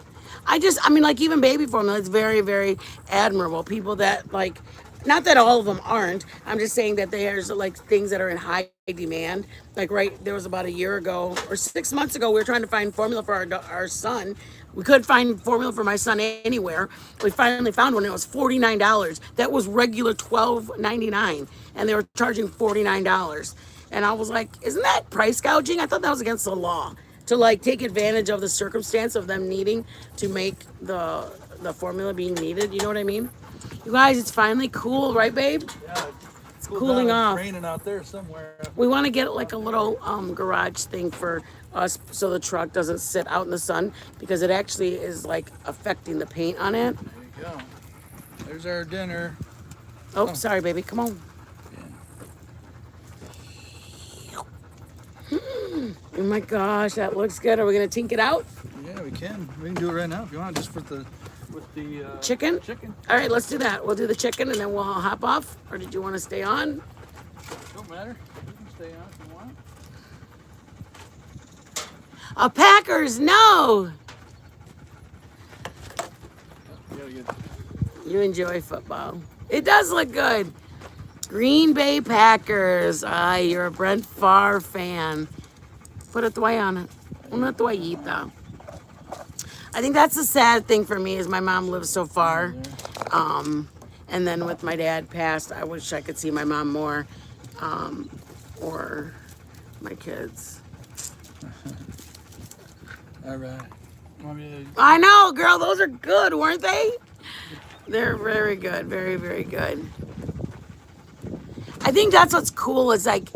I mean, like even baby formula, it's very, very admirable. People that like, not that all of them aren't. I'm just saying that there's like things that are in high demand. Like there was about a year ago or 6 months ago, we were trying to find formula for our son. We couldn't find formula for my son anywhere. We finally found one. It was $49. That was regular $12.99, and they were charging $49. And I was like, isn't that price gouging? I thought that was against the law to like take advantage of the circumstance of them needing to make the formula being needed. You know what I mean? You guys, it's finally cool, right, babe? Yeah, It's cooling off. It's raining out there somewhere. We want to get like a little garage thing for us so the truck doesn't sit out in the sun because it actually is like affecting the paint on it. There you go. There's our dinner. Oh, sorry, baby. Come on. Oh my gosh, that looks good. Are we gonna tink it out? Yeah, we can. We can do it right now if you want, just with the Chicken? Chicken. All right, let's do that. We'll do the chicken and then we'll hop off. Or did you want to stay on? Don't matter. You can stay on if you want. Packers, no. You gotta get. You enjoy football. It does look good. Green Bay Packers. You're a Brent Favre fan. Put a toalla on it. Una toallita. I think that's the sad thing for me is my mom lives so far. And then with my dad passed, I wish I could see my mom more. Or my kids. All right. Want me to... I know, girl. Those are good, weren't they? They're very good. Very, very good. I think that's what's cool is like,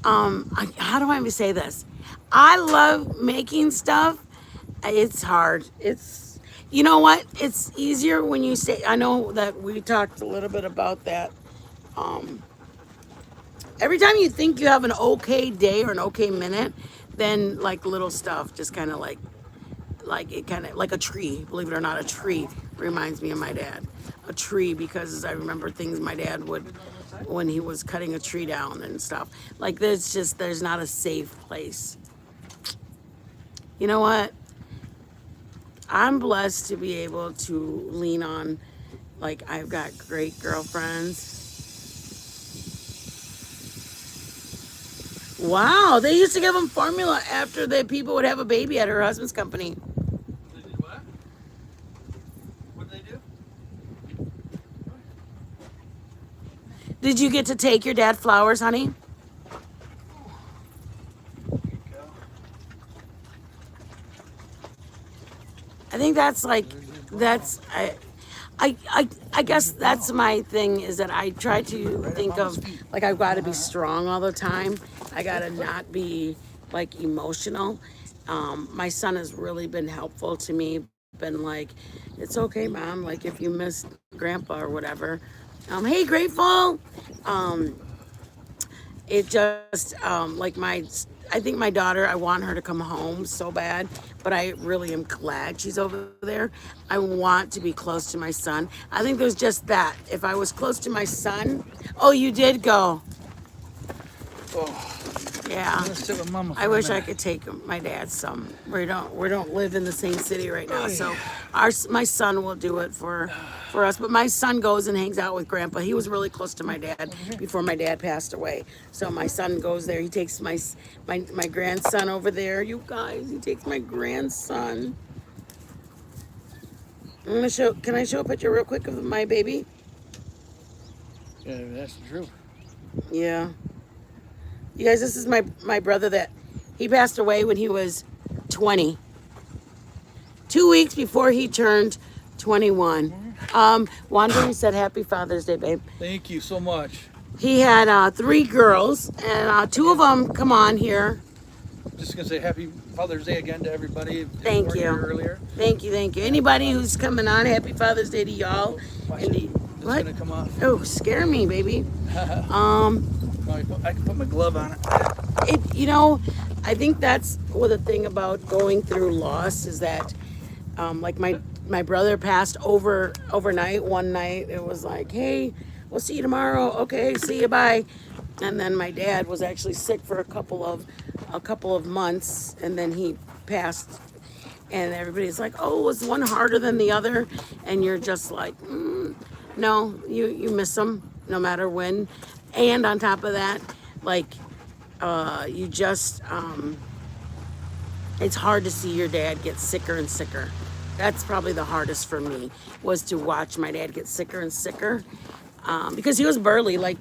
how do I even say this? I love making stuff. It's hard. You know what? It's easier when you say, I know that we talked a little bit about that. Every time you think you have an okay day or an okay minute, then like little stuff just kind of like it kind of like a tree, believe it or not, a tree reminds me of my dad. A tree, because I remember things my dad would, when he was cutting a tree down and stuff. Like there's not a safe place. You know what? I'm blessed to be able to lean on, like I've got great girlfriends. Wow, they used to give them formula after the people would have a baby at her husband's company. They did what? What did they do? Did you get to take your dad flowers, honey? I think that's like, I guess that's my thing is that I try to think of like I've got to be strong all the time. I got to not be like emotional. My son has really been helpful to me. Been like, it's okay, mom. Like if you miss grandpa or whatever. Hey, grateful. It just like I think my daughter, I want her to come home so bad, but I really am glad she's over there. I want to be close to my son. I think there's just that. If I was close to my son, oh, you did go. Oh, Yeah. let's sit with Mama. I wish I could take my dad some. We don't live in the same city right now, so my son will do it for us. But my son goes and hangs out with Grandpa. He was really close to my dad before my dad passed away. So my son goes there. He takes my grandson over there. You guys, he takes my grandson. I'm gonna show. Can I show a picture real quick of my baby? Yeah, that's true. Yeah. You guys, this is my brother that he passed away when he was 20. 2 weeks before he turned 21. Wandering said, Happy Father's Day, babe. Thank you so much. He had 3 girls, and 2 of them come on here. Just gonna say Happy Father's Day again to everybody. Thank you. Earlier. Thank you. Anybody who's coming on, Happy Father's Day to y'all. It's What? gonna come off. Oh, scare me, baby. I can put my glove on it. I think that's the thing about going through loss is that, like my brother passed overnight. One night it was like, hey, we'll see you tomorrow. Okay, see you, bye. And then my dad was actually sick for a couple of months, and then he passed. and everybody's like, oh, was one harder than the other? And you're just like, no, you miss them no matter when. And on top of that, like, you just, it's hard to see your dad get sicker and sicker. That's probably the hardest for me, was to watch my dad get sicker and sicker, because he was burly, like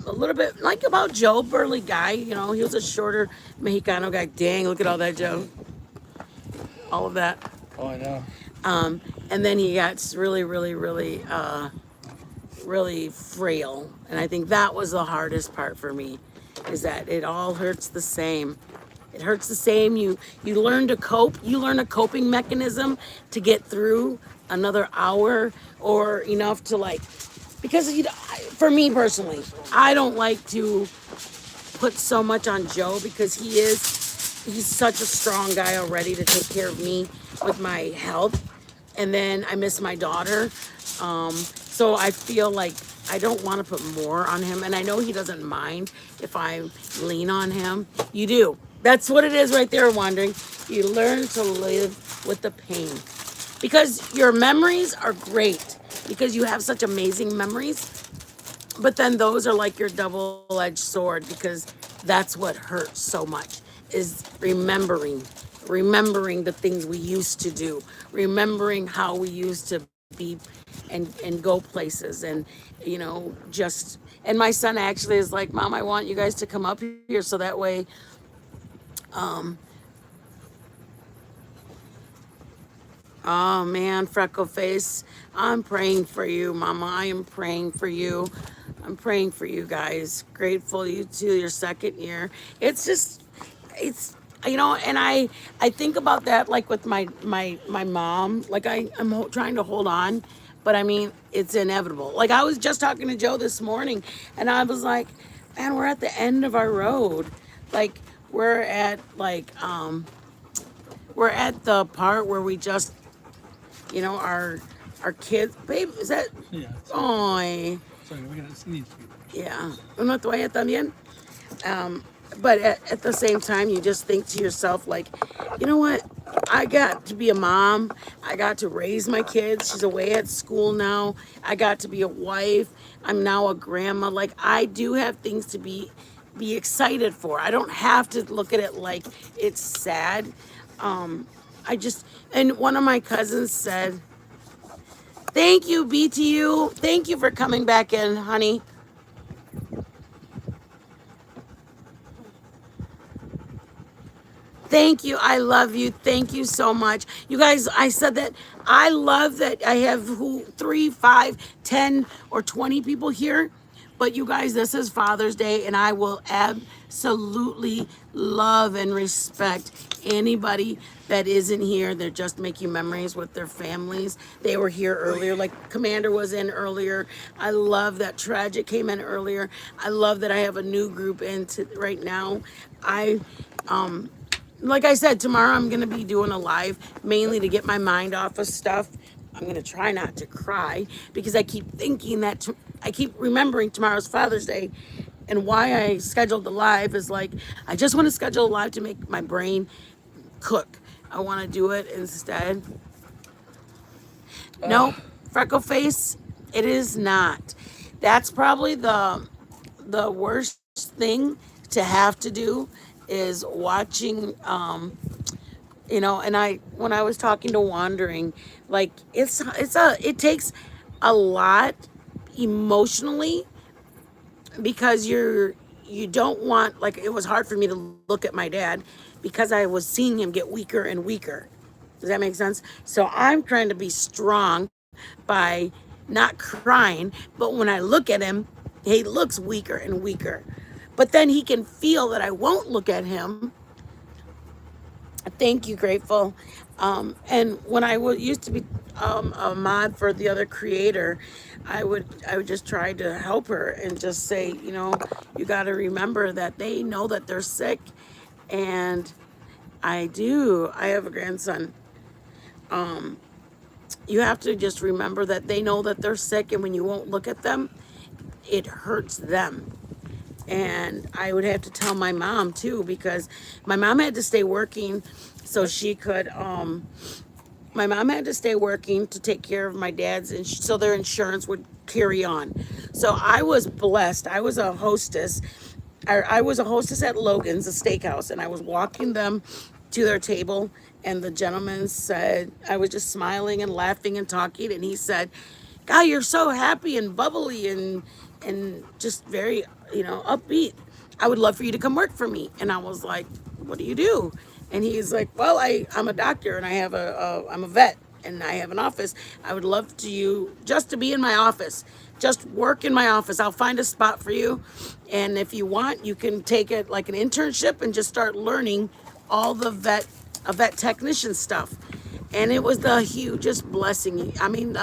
a little bit like about Joe, burly guy. You know, he was a shorter Mexicano guy. Dang, look at all that, Joe. All of that. Oh, I know. And then he got really, really, really frail. And I think that was the hardest part for me, is that it all hurts the same. It hurts the same. You learn to cope. You learn a coping mechanism to get through another hour or enough to, like, because for me personally, I don't like to put so much on Joe, because he's such a strong guy already to take care of me with my health. And then I miss my daughter. So I feel like I don't want to put more on him. And I know he doesn't mind if I lean on him. You do. That's what it is right there, Wandering. You learn to live with the pain. Because your memories are great, because you have such amazing memories. But then those are like your double-edged sword, because that's what hurts so much, is remembering the things we used to do, remembering how we used to be and go places, and just. And my son actually is like, Mom, I want you guys to come up here so that way oh man, freckle face, I'm praying for you, Mama. I am praying for you. I'm praying for you guys. Grateful you to your second year. It's just, it's and I think about that, like with my mom. Like I'm trying to hold on, but I mean it's inevitable. Like I was just talking to Joe this morning, and I was like, man, we're at the end of our road. Like we're at we're at the part where we just, our kids, babe, is that? Yeah. Ay, Sorry, we got to needs to be. yeah. Uno toalla también. But at the same time, you just think to yourself, like, you know what? I got to be a mom. I got to raise my kids. She's away at school now. I got to be a wife. I'm now a grandma. Like, I do have things to be excited for. I don't have to look at it like it's sad. And one of my cousins said, thank you, BTU. Thank you for coming back in, honey. Thank you. I love you. Thank you so much. You guys, I said that I love that I have 3, 5, 10, or 20 people here. But you guys, this is Father's Day, and I will absolutely love and respect anybody that isn't here. They're just making memories with their families. They were here earlier, like Commander was in earlier. I love that Tragic came in earlier. I love that I have a new group in right now. Like I said, tomorrow I'm going to be doing a live, mainly to get my mind off of stuff. I'm going to try not to cry, because I keep thinking that, I keep remembering tomorrow's Father's Day. And why I scheduled the live is like, I just want to schedule a live to make my brain cook. I want to do it instead. No, freckle face, it is not. That's probably the worst thing to have to do, is watching, and when I was talking to Wandering, like it takes a lot emotionally, because you don't want, like, it was hard for me to look at my dad, because I was seeing him get weaker and weaker. Does that make sense? So I'm trying to be strong by not crying, but when I look at him, he looks weaker and weaker. But then he can feel that I won't look at him. Thank you, Grateful. And when I used to be a mod for the other creator, I would just try to help her and just say, you got to remember that they know that they're sick. And I do. I have a grandson. You have to just remember that they know that they're sick, and when you won't look at them, it hurts them. And I would have to tell my mom too, because my mom had to stay working so she could, my mom had to stay working to take care of my dad's, and so their insurance would carry on. So I was blessed. I was a hostess. I was a hostess at Logan's, a steakhouse, and I was walking them to their table. And the gentleman said, I was just smiling and laughing and talking, and he said, "God, you're so happy and bubbly and just very, upbeat. I would love for you to come work for me." And I was like, "What do you do?" And he's like, "Well, I'm a doctor and I'm a vet and I have an office. I would love to you just to be in my office. Just work in my office. I'll find a spot for you. And if you want, you can take it like an internship and just start learning all the vet technician stuff." And it was the hugest blessing. I mean,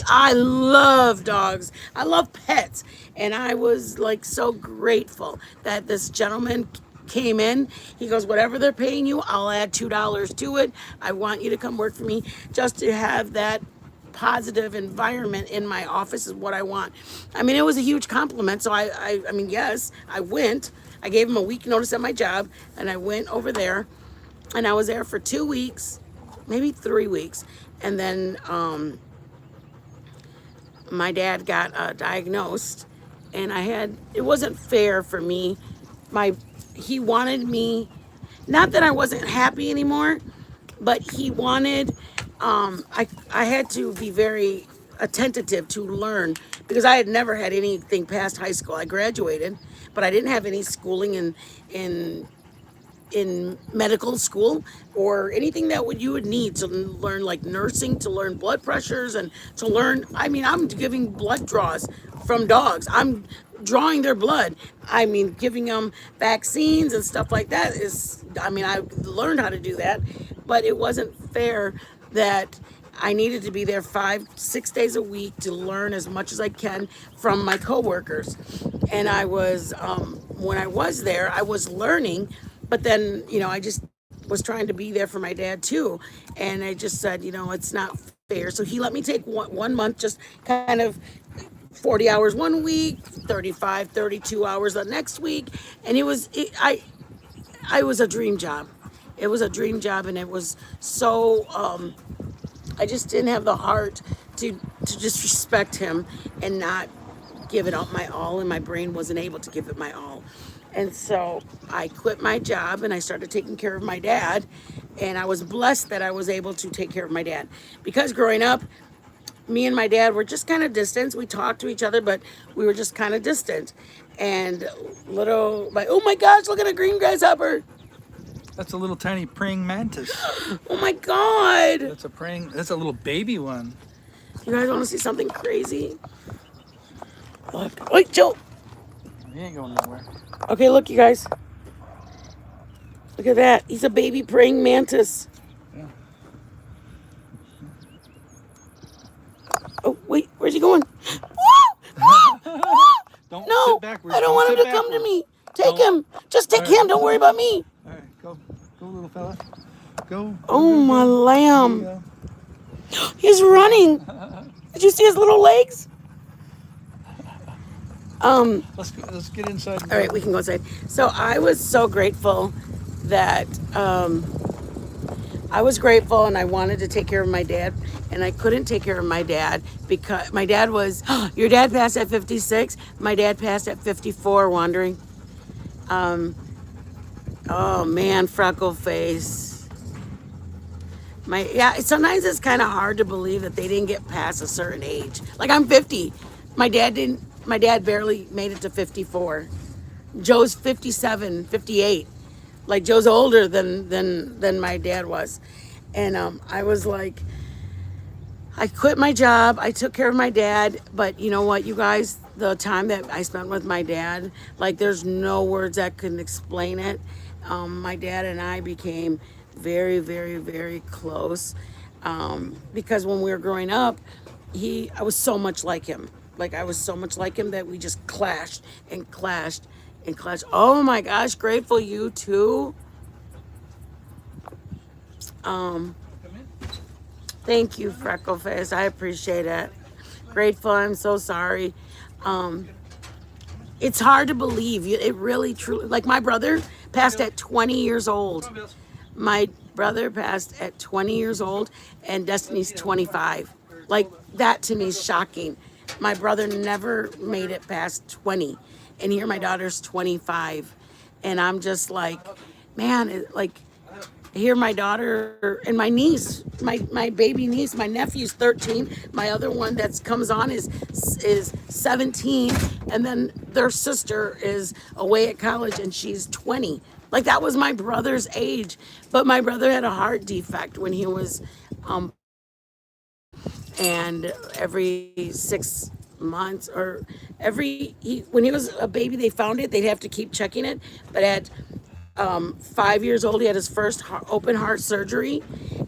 I love dogs. I love pets. And I was like so grateful that this gentleman came in. He goes, "Whatever they're paying you, I'll add $2 to it. I want you to come work for me." Just to have that positive environment in my office is what I want. I mean, it was a huge compliment. So I mean, yes, I went. I gave him a week notice at my job, and I went over there, and I was there for 2 weeks, maybe 3 weeks. And then my dad got diagnosed, and it wasn't fair for me. He wanted me, not that I wasn't happy anymore, but he wanted, I had to be very attentive to learn, because I had never had anything past high school. I graduated, but I didn't have any schooling in medical school or anything that you would need to learn, like nursing, to learn blood pressures, and to learn, I mean, I'm giving blood draws from dogs. I'm drawing their blood. I mean, giving them vaccines and stuff like that I learned how to do that, but it wasn't fair that I needed to be there 5-6 days a week to learn as much as I can from my coworkers. And I was, when I was there, I was learning, but then, I just was trying to be there for my dad too. And I just said, it's not fair. So he let me take one month, just kind of 40 hours one week, 35, 32 hours the next week. And it was a dream job. It was a dream job, and it was so, I just didn't have the heart to disrespect him and not give it up my all, and my brain wasn't able to give it my all. And so I quit my job and I started taking care of my dad, and I was blessed that I was able to take care of my dad, because growing up, me and my dad were just kind of distant. We talked to each other, but we were just kind of distant. And oh my gosh, look at a green grasshopper. That's a little tiny praying mantis. Oh my God. That's a little baby one. You guys want to see something crazy? Look. Wait, Joe. He ain't going nowhere. Okay, look, you guys. Look at that. He's a baby praying mantis. Yeah. Oh, wait. Where's he going? Don't No, sit backwards. I don't want him to come to me. Take him. Just take All right. him. Don't worry about me. All right, go, little fella. Go. Oh, my There lamb. you go. He's running. Did you see his little legs? Let's get inside. All right, we can go inside. So I was so grateful that I was grateful, and I wanted to take care of my dad, and I couldn't take care of my dad because my dad was, your dad passed at 56. My dad passed at 54, wandering. Oh man, freckle face. Sometimes it's kind of hard to believe that they didn't get past a certain age. Like, I'm 50. My dad barely made it to 54. Joe's 57, 58. Like, Joe's older than my dad was. And I was like, I quit my job. I took care of my dad. But you know what, you guys, the time that I spent with my dad, like, there's no words that can explain it. My dad and I became very, very, very close. Because when we were growing up, I was so much like him. Like, I was so much like him that we just clashed and clashed and clashed. Oh my gosh, grateful you too. Thank you, Freckleface. I appreciate it. Grateful, I'm so sorry. It's hard to believe. It really, truly, like my brother passed at 20 years old. My brother passed at 20 years old, and Destiny's 25. Like, that to me is shocking. My brother never made it past 20, and here my daughter's 25. And I'm just like, man, like, here my daughter and my niece, my baby niece, my nephew's 13. My other one that comes on is 17, and then their sister is away at college and she's 20. Like, that was my brother's age, but my brother had a heart defect when he was and every 6 months or when he was a baby, they found it. They'd have to keep checking it, but at 5 years old, he had his first open heart surgery,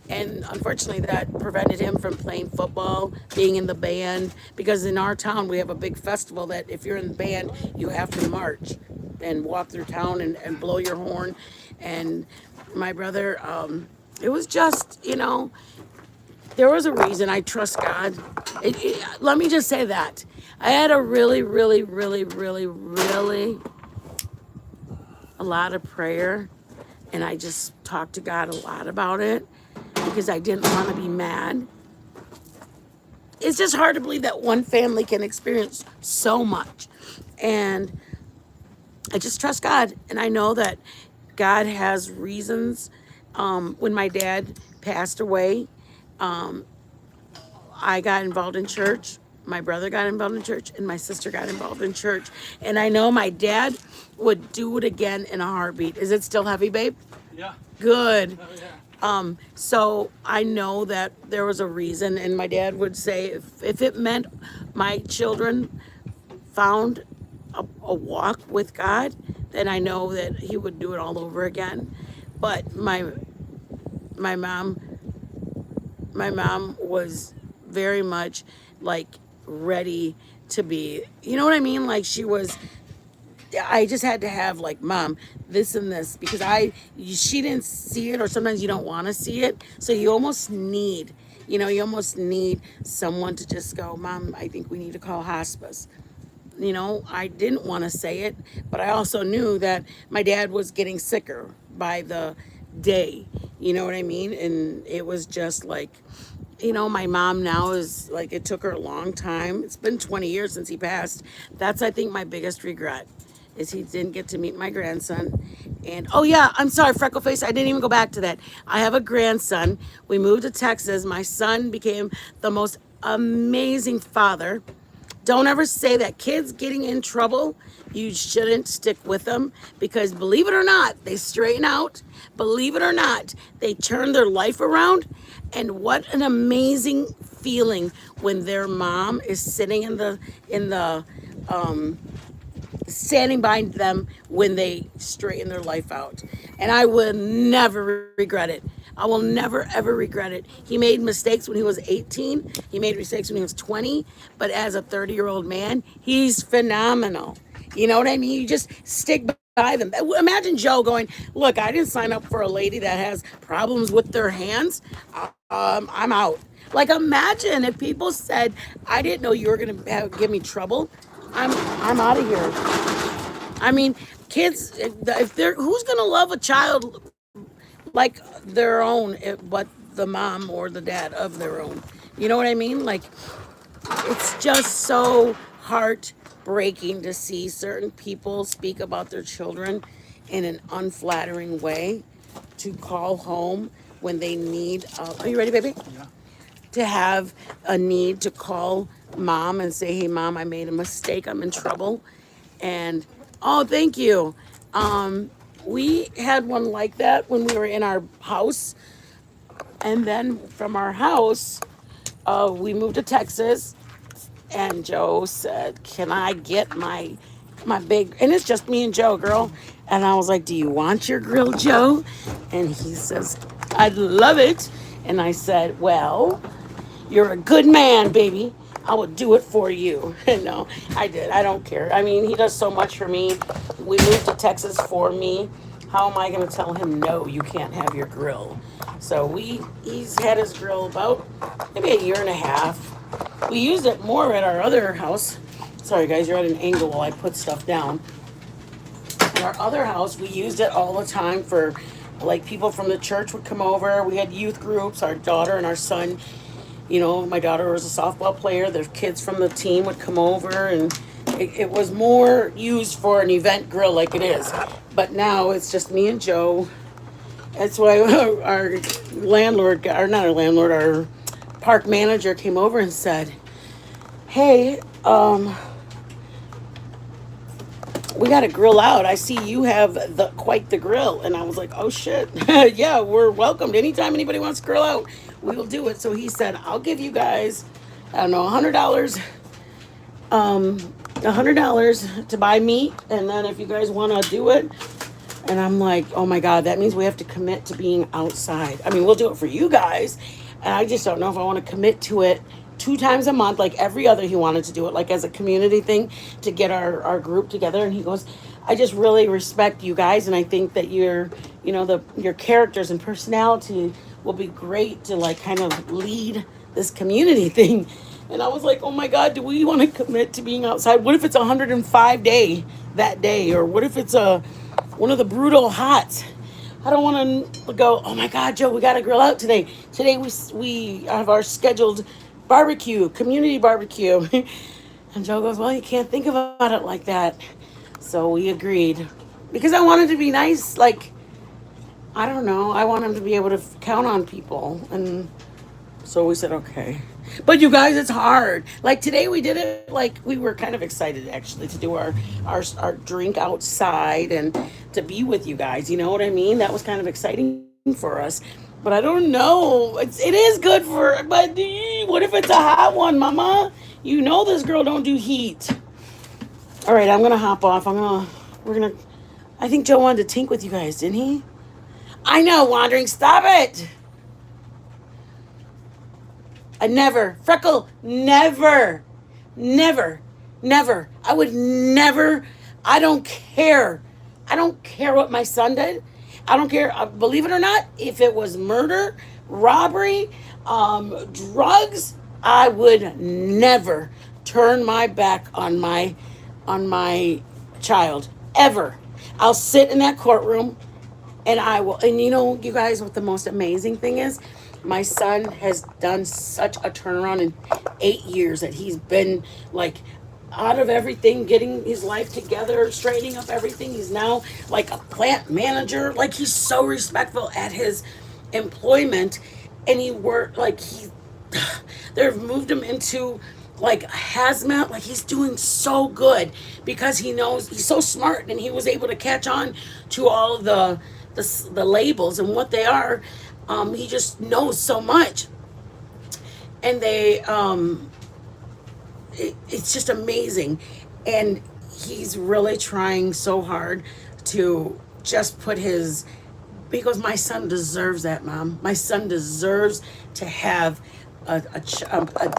and unfortunately that prevented him from playing football, being in the band, because in our town we have a big festival that if you're in the band you have to march and walk through town and blow your horn. And my brother, it was just, there was a reason. I trust God. Let me just say that I had a really, really, really, really, really a lot of prayer, and I just talked to God a lot about it because I didn't want to be mad. It's just hard to believe that one family can experience so much, and I just trust God, and I know that God has reasons. When my dad passed away, I got involved in church. My brother got involved in church, and my sister got involved in church. And I know my dad would do it again in a heartbeat. Is it still heavy, babe? Yeah. Good. Oh, yeah. So I know that there was a reason, and my dad would say if it meant my children found a walk with God, then I know that he would do it all over again. But my mom was very much like ready to be, you know what I mean? Like I just had to have like, Mom, this and this, because she didn't see it, or sometimes you don't want to see it. So you almost need someone to just go, Mom, I think we need to call hospice. I didn't want to say it, but I also knew that my dad was getting sicker by the day. You know what I mean? And it was just like, my mom now is like, it took her a long time. It's been 20 years since he passed. That's, I think, my biggest regret is he didn't get to meet my grandson. And, oh yeah, I'm sorry, Freckleface, I didn't even go back to that. I have a grandson. We moved to Texas. My son became the most amazing father. Don't ever say that kids getting in trouble, you shouldn't stick with them, because believe it or not, they straighten out. Believe it or not, they turn their life around. And what an amazing feeling when their mom is sitting in the standing by them when they straighten their life out. And I will never regret it. I will never, ever regret it. He made mistakes when he was 18. He made mistakes when he was 20. But as a 30-year-old man, he's phenomenal. You know what I mean? You just stick by them. Imagine Joe going, look, I didn't sign up for a lady that has problems with their hands. I'm out. Like, imagine if people said, I didn't know you were going to give me trouble. I'm out of here. I mean, kids, if they're, who's going to love a child like their own, but the mom or the dad of their own? You know what I mean? Like, it's just so heartbreaking to see certain people speak about their children in an unflattering way, to call home when they need, are you ready, baby? Yeah. To have a need to call mom and say, hey, Mom, I made a mistake. I'm in trouble. And, oh, thank you. We had one like that when we were in our house. And then from our house, we moved to Texas. And Joe said, can I get my big, and it's just me and Joe, girl. And I was like, do you want your grill, Joe? And he says, I'd love it. And I said, well, you're a good man, baby. I will do it for you. No, I did. I don't care. I mean, he does so much for me. We moved to Texas for me. How am I going to tell him, no, you can't have your grill? So he's had his grill about maybe a year and a half. We used it more at our other house. Sorry, guys, you're at an angle while I put stuff down. In our other house, we used it all the time for, like, people from the church would come over. We had youth groups. Our daughter and our son, you know, my daughter was a softball player. Their kids from the team would come over, and it was more used for an event grill like it is. But now it's just me and Joe. That's why our landlord, or not our landlord, our park manager came over and said, "Hey, we got to grill out. I see you have quite the grill." And I was like, "Oh shit, yeah, we're welcomed. Anytime anybody wants to grill out, we will do it." So he said, "I'll give you guys, I don't know, $100, $100 to buy meat, and then if you guys want to do it." And I'm like, "Oh my God, that means we have to commit to being outside. I mean, we'll do it for you guys. And I just don't know if I want to commit to it 2 times a month, like every other." He wanted to do it like as a community thing to get our group together. And he goes, "I just really respect you guys. And I think that your characters and personality will be great to like kind of lead this community thing." And I was like, "Oh my God, do we want to commit to being outside? What if it's 105 day that day? Or what if it's one of the brutal hots? I don't want to go, 'Oh my God, Joe, we got to grill out today. Today we have our scheduled barbecue, community barbecue." And Joe goes, "Well, you can't think about it like that." So we agreed. Because I wanted to be nice. Like, I don't know. I want him to be able to count on people. And so we said, okay. But you guys, it's hard. Like today we did it, like we were kind of excited actually to do our drink outside and to be with you guys. You know what I mean? That was kind of exciting for us. But I don't know. It is good for, but what if it's a hot one, mama? You know this girl don't do heat. All right, I'm gonna hop off. I think Joe wanted to tink with you guys, didn't he? I know, wandering. Stop it. I never, Freckle, never, never, never. I would never, I don't care. I don't care what my son did. I don't care, believe it or not, if it was murder, robbery, drugs, I would never turn my back on my child, ever. I'll sit in that courtroom and I will, and you know, you guys, what the most amazing thing is? My son has done such a turnaround in 8 years that he's been like out of everything, getting his life together, straightening up everything. He's now like a plant manager. Like he's so respectful at his employment, and they've moved him into like hazmat. Like he's doing so good because he knows he's so smart, and he was able to catch on to all the labels and what they are. He just knows so much, and it's just amazing. And he's really trying so hard to just because my son deserves that, Mom. My son deserves to have a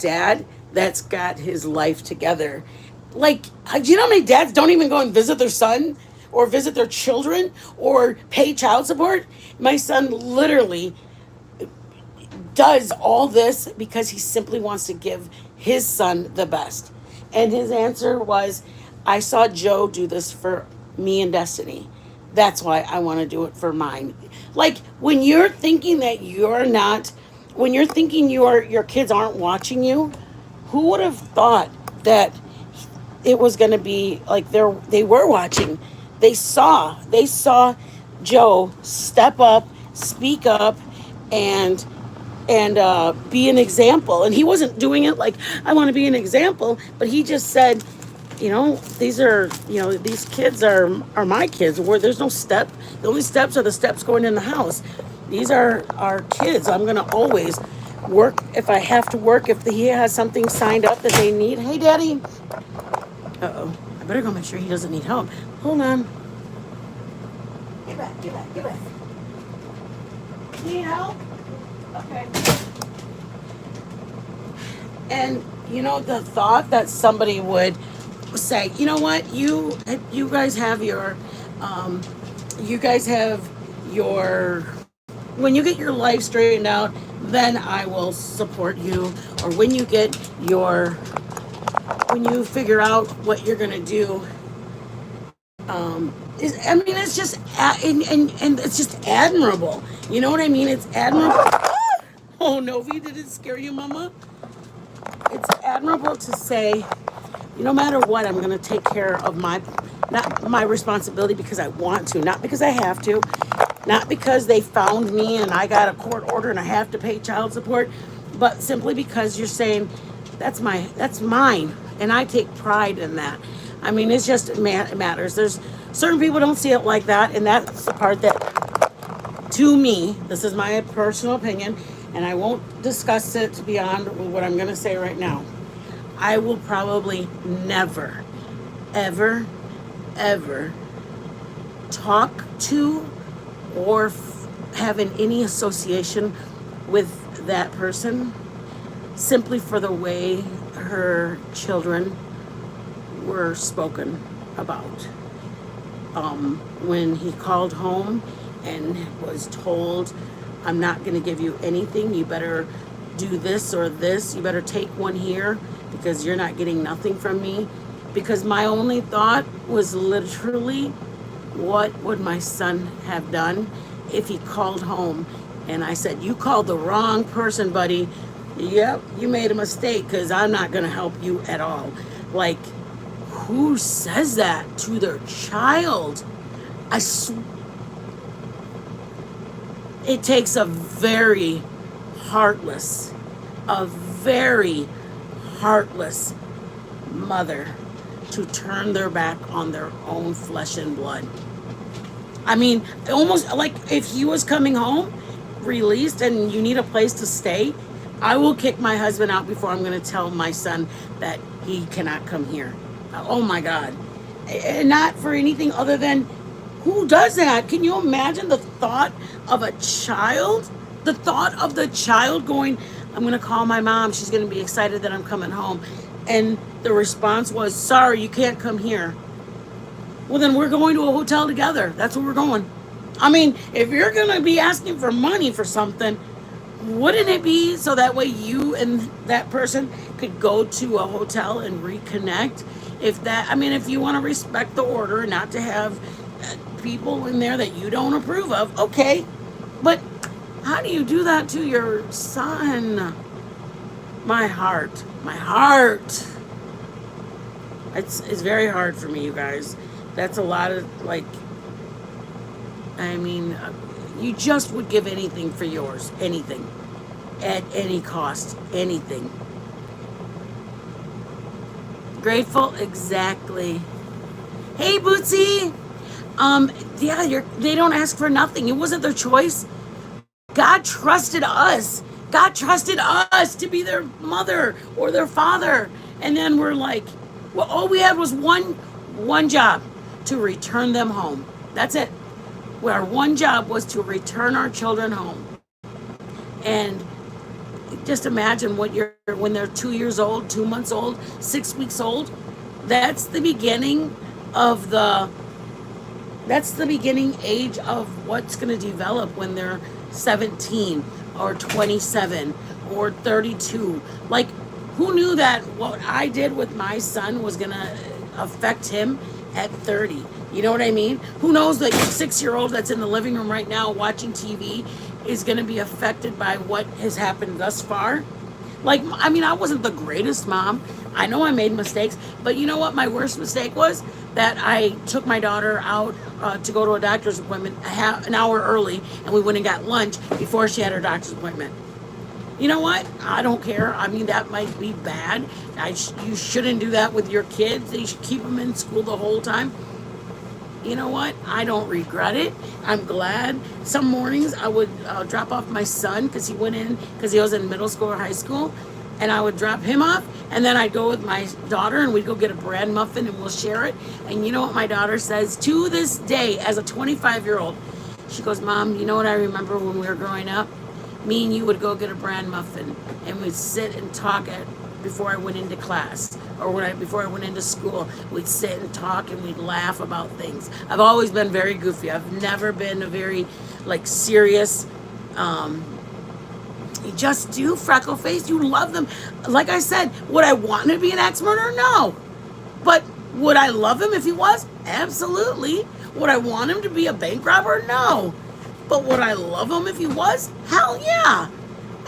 dad that's got his life together. Like, do you know how many dads don't even go and visit their son or visit their children or pay child support? My son literally does all this because he simply wants to give his son the best. And his answer was, "I saw Joe do this for me and Destiny. That's why I want to do it for mine." Like when you're thinking that when you're thinking your kids aren't watching you, who would have thought that it was going to be like they were watching? They saw Joe step up, speak up, and be an example. And he wasn't doing it like, "I want to be an example," but he just said, these kids are my kids, where there's no step. The only steps are the steps going in the house. These are our kids. I'm going to always work if I have to work, if he has something signed up that they need. Hey, Daddy. Uh-oh. I better go make sure he doesn't need help. Hold on. Get back. Need help? Okay. And the thought that somebody would say, "You know what, you guys have your when you get your life straightened out, then I will support you," or when you get your when you figure out what you're gonna do, I mean, it's just and it's just admirable. You know what I mean? It's admirable. Oh, Novi, did it scare you, Mama? It's admirable to say, no matter what, I'm gonna take care of not my responsibility because I want to, not because I have to, not because they found me and I got a court order and I have to pay child support, but simply because you're saying that's mine, and I take pride in that. I mean, it's just it matters. There's certain people don't see it like that, and that's the part that, to me, this is my personal opinion, and I won't discuss it beyond what I'm going to say right now. I will probably never, ever, ever talk to or have any association with that person simply for the way her children were spoken about. When he called home and was told, I'm not going to give you anything, you better do this or this, you better take one here because you're not getting nothing from me. Because my only thought was literally, what would my son have done if he called home? And I said, you called the wrong person, buddy. Yep, you made a mistake because I'm not going to help you at all. Like, who says that to their child? It takes a very heartless mother to turn their back on their own flesh and blood. I mean, almost like if he was coming home, released, and you need a place to stay, I will kick my husband out before I'm going to tell my son that he cannot come here. Oh my God. And not for anything other than, who does that? Can you imagine the thought of a child? The thought of the child going, I'm going to call my mom. She's going to be excited that I'm coming home. And the response was, sorry, you can't come here. Well, then we're going to a hotel together. That's where we're going. I mean, if you're going to be asking for money for something, wouldn't it be so that way you and that person could go to a hotel and reconnect? If you want to respect the order and not to have people in there that you don't approve of, okay. But how do you do that to your son? My heart. It's very hard for me, you guys. That's a lot of, you just would give anything for yours. Anything. At any cost. Anything. Grateful, exactly. Hey, Bootsy. They don't ask for nothing. It wasn't their choice. God trusted us. God trusted us to be their mother or their father. And then we're like, well, all we had was one job, to return them home. That's it. Our one job was to return our children home. And just imagine when they're 2 years old, 2 months old, 6 weeks old. That's the beginning age of what's going to develop when they're 17 or 27 or 32. Like, who knew that what I did with my son was going to affect him at 30? You know what I mean? Who knows that 6-year-old that's in the living room right now watching TV is going to be affected by what has happened thus far? I wasn't the greatest mom. I know I made mistakes, but you know what my worst mistake was? That I took my daughter out to go to a doctor's appointment an hour early, and we went and got lunch before she had her doctor's appointment. You know what? I don't care. I mean, that might be bad. You shouldn't do that with your kids. They should keep them in school the whole time. You know what? I don't regret it. I'm glad. Some mornings I would drop off my son because he was in middle school or high school, and I would drop him off, and then I'd go with my daughter and we'd go get a bread muffin and we'll share it. And you know what my daughter says to this day as a 25-year-old? She goes, Mom, you know what I remember when we were growing up? Me and you would go get a bran muffin and we'd sit and talk before I went into class or before I went into school. We'd sit and talk and we'd laugh about things. I've always been very goofy. I've never been a very serious, You just do, freckle face. You love them. Like I said, would I want him to be an axe murderer? No. But would I love him if he was? Absolutely. Would I want him to be a bank robber? No. But would I love him if he was? Hell yeah.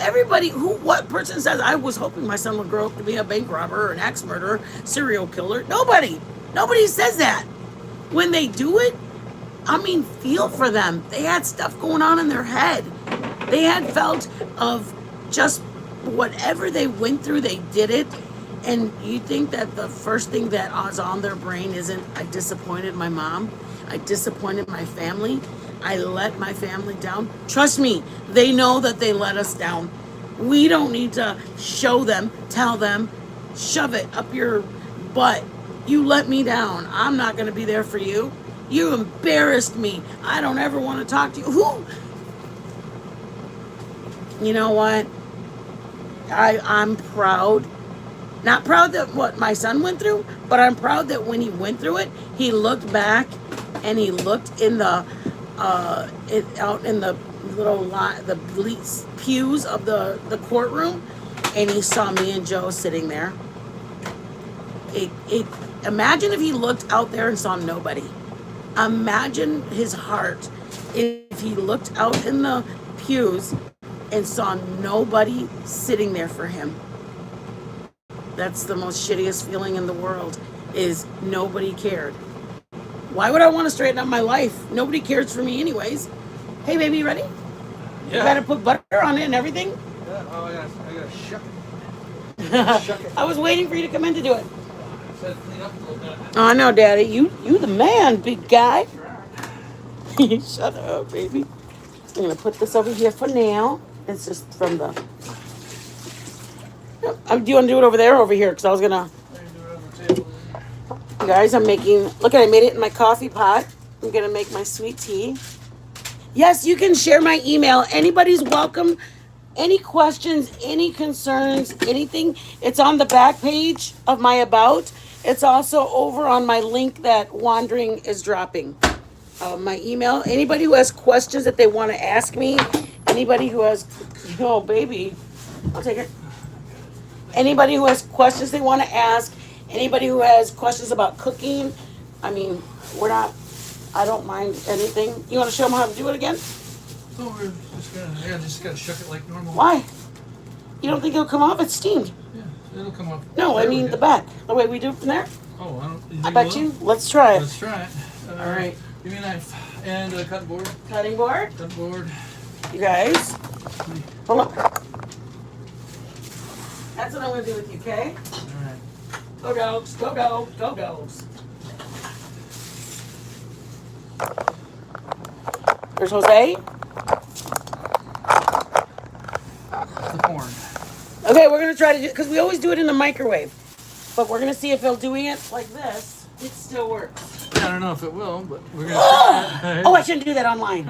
Everybody, what person says, I was hoping my son would grow up to be a bank robber or an axe murderer, serial killer? Nobody. Nobody says that. When they do it, I mean, feel for them. They had stuff going on in their head. They had felt of just whatever they went through, they did it. And you think that the first thing that was on their brain isn't, I disappointed my mom, I disappointed my family, I let my family down? Trust me, they know that they let us down. We don't need to show them, tell them, shove it up your butt. You let me down. I'm not going to be there for you. You embarrassed me. I don't ever want to talk to you. Who? You know what? I'm proud. Not proud that what my son went through, but I'm proud that when he went through it, he looked back and he looked in the out in the little the pews of the courtroom, and he saw me and Joe sitting there. Imagine if he looked out there and saw nobody. Imagine his heart if he looked out in the pews and saw nobody sitting there for him. That's the most shittiest feeling in the world, is nobody cared. Why would I want to straighten up my life? Nobody cares for me anyways. Hey, baby, you ready? Yeah. You gotta put butter on it and everything? Yeah. Oh, I gotta shuck it. Shuck it. I was waiting for you to come in to do it. I said clean up a little bit. Oh, I know, Daddy. You the man, big guy. Shut up, baby. I'm gonna put this over here for now. It's just from the... Do you want to do it over there or over here? Because I was gonna... You guys, I'm making... Look at, I made it in my coffee pot. I'm gonna make my sweet tea. Yes, you can share my email. Anybody's welcome. Any questions, any concerns, anything. It's on the back page of my About. It's also over on my link that Wandering is dropping. My email. Anybody who has questions that they want to ask me. Anybody who has... Oh, baby. I'll take it. Anybody who has questions they want to ask. Anybody who has questions about cooking. I mean, we're not... I don't mind anything. You want to show them how to do it again? Oh, we're just gotta shuck it like normal. Why? You don't think it'll come off? It's steamed. Yeah, it'll come off. No, I mean the back. The way we do it from there. Oh, I think bet it will? you. Let's try it. Let's try it. All right. Give me a knife and a cutting board. Cutting board. Cutting board. You guys. Hold on. That's what I'm going to do with you, okay? All right. Go dogs. Go dogs. Go dogs. There's Jose. The corn. Okay, we're going to try to do, because we always do it in the microwave. But we're going to see if doing it like this, it still works. I don't know if it will, but we're gonna try it. Oh, I shouldn't do that online.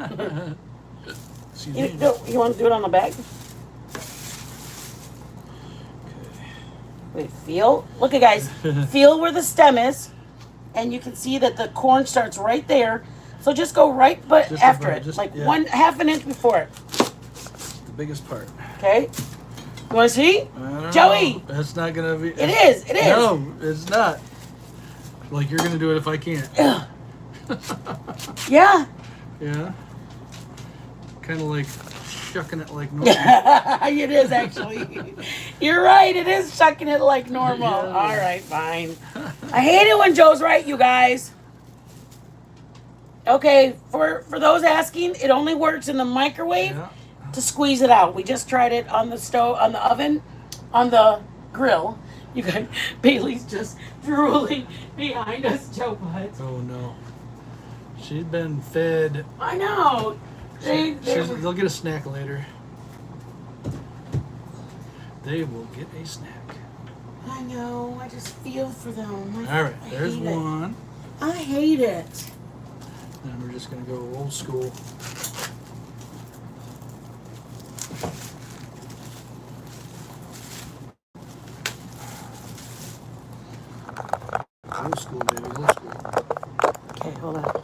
Excuse You, me. you want to do it on the bag? Wait, feel? Look at guys. Feel where the stem is. And you can see that the corn starts right there. So just go right but Just after about- it. just- Like yeah. 1/2 an inch before it. The biggest part. Okay? You want to see? I don't Joey! know. That's not gonna be. It is. It is. No, it's not. Like you're gonna do it if I can't. Yeah. Yeah. Kind of like shucking it like normal. It is actually. You're right. It is shucking it like normal. Yeah. All right, fine. I hate it when Joe's right, you guys. Okay, for those asking, it only works in the microwave Yeah. to squeeze it out. We just tried it on the stove, on the oven, on the grill. You guys, Bailey's just drooling behind us, Joe Butt. Oh no. She's been fed. I know. They'll get a snack later. They will get a snack. I know. I just feel for them. All right, I there's hate it. one. I hate it. And we're just gonna go old school. Old school, baby, old school. Okay, hold on.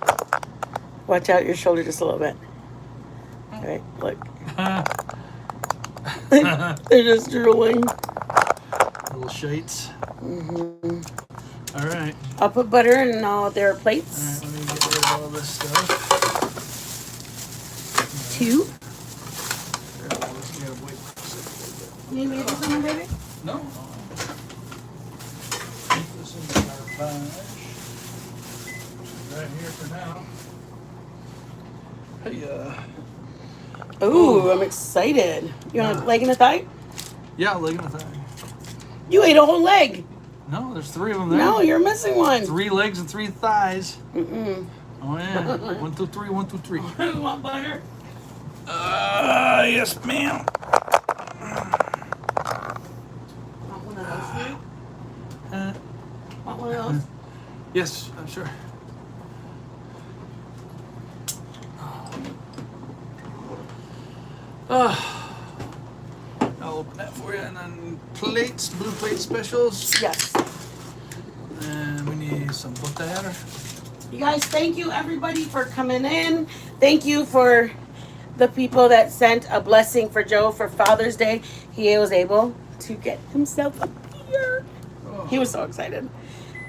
Watch out your shoulder just a little bit. All right, look. They're just drooling. Little shites. Mm-hmm. All right. I'll put butter in all their All plates. right, let me get rid of all this stuff. 2. Gotta wait a second. You need me to do something, baby? No. Keep this in the garbage. Right here for now. Hey, Ooh, I'm excited. You want a leg and a thigh? yeah, leg and a thigh. You ate a whole leg. No, there's 3 of them there. No, you're missing one. 3 legs and 3 thighs. Mm-mm. Oh yeah. 1, 2, 3. 1, 2, 3. You want butter? Yes, ma'am. Want one of those, Luke? Uh, Want one of those? yes, I'm sure. I'll open that for you, and then plates, blue plate specials, Yes. and we need some butter. You guys, thank you everybody for coming in. Thank you for the people that sent a blessing for Joe for Father's Day. He was able to get himself a beer. Oh. He was so excited.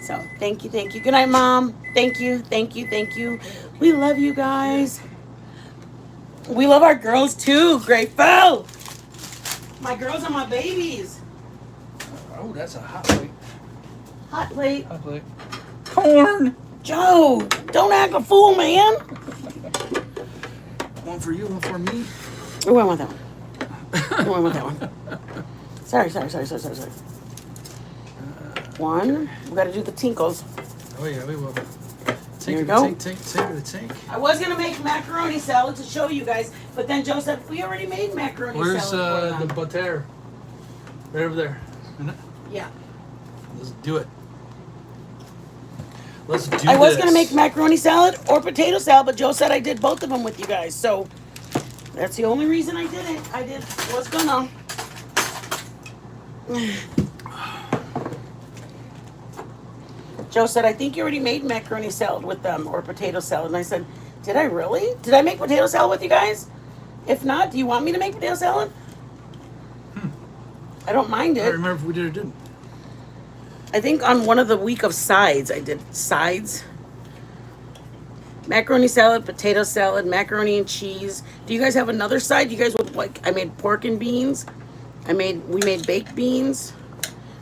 So thank you, thank you. Good night, Mom. Thank you, thank you, thank you. We love you guys. We love our girls too. Grateful. My girls are my babies. Oh, that's a hot plate. Hot plate. Hot plate. Corn. Joe, don't act a fool, man. One for you, one for me. Oh, I want that one. Oh, I want that one. Sorry. One. We gotta do the tinkles. Oh yeah, we will. There you Tank go. of the tank. I was gonna make macaroni salad to show you guys, but then Joe said we already made macaroni Where's salad for the them. butter? Right over there. Isn't it? Yeah. Let's do it. Let's do I was this. gonna make macaroni salad or potato salad, but Joe said I did both of them with you guys, so that's the only reason I did it. Was gonna. Joe said, I think you already made macaroni salad with them or potato salad. And I said, did I really? Did I make potato salad with you guys? If not, do you want me to make potato salad? I don't mind I don't it. remember if we did or didn't. I think on one of the week of sides, I did sides. Macaroni salad, potato salad, macaroni and cheese. Do you guys have another side? You guys would like, I made pork and beans. We made baked beans.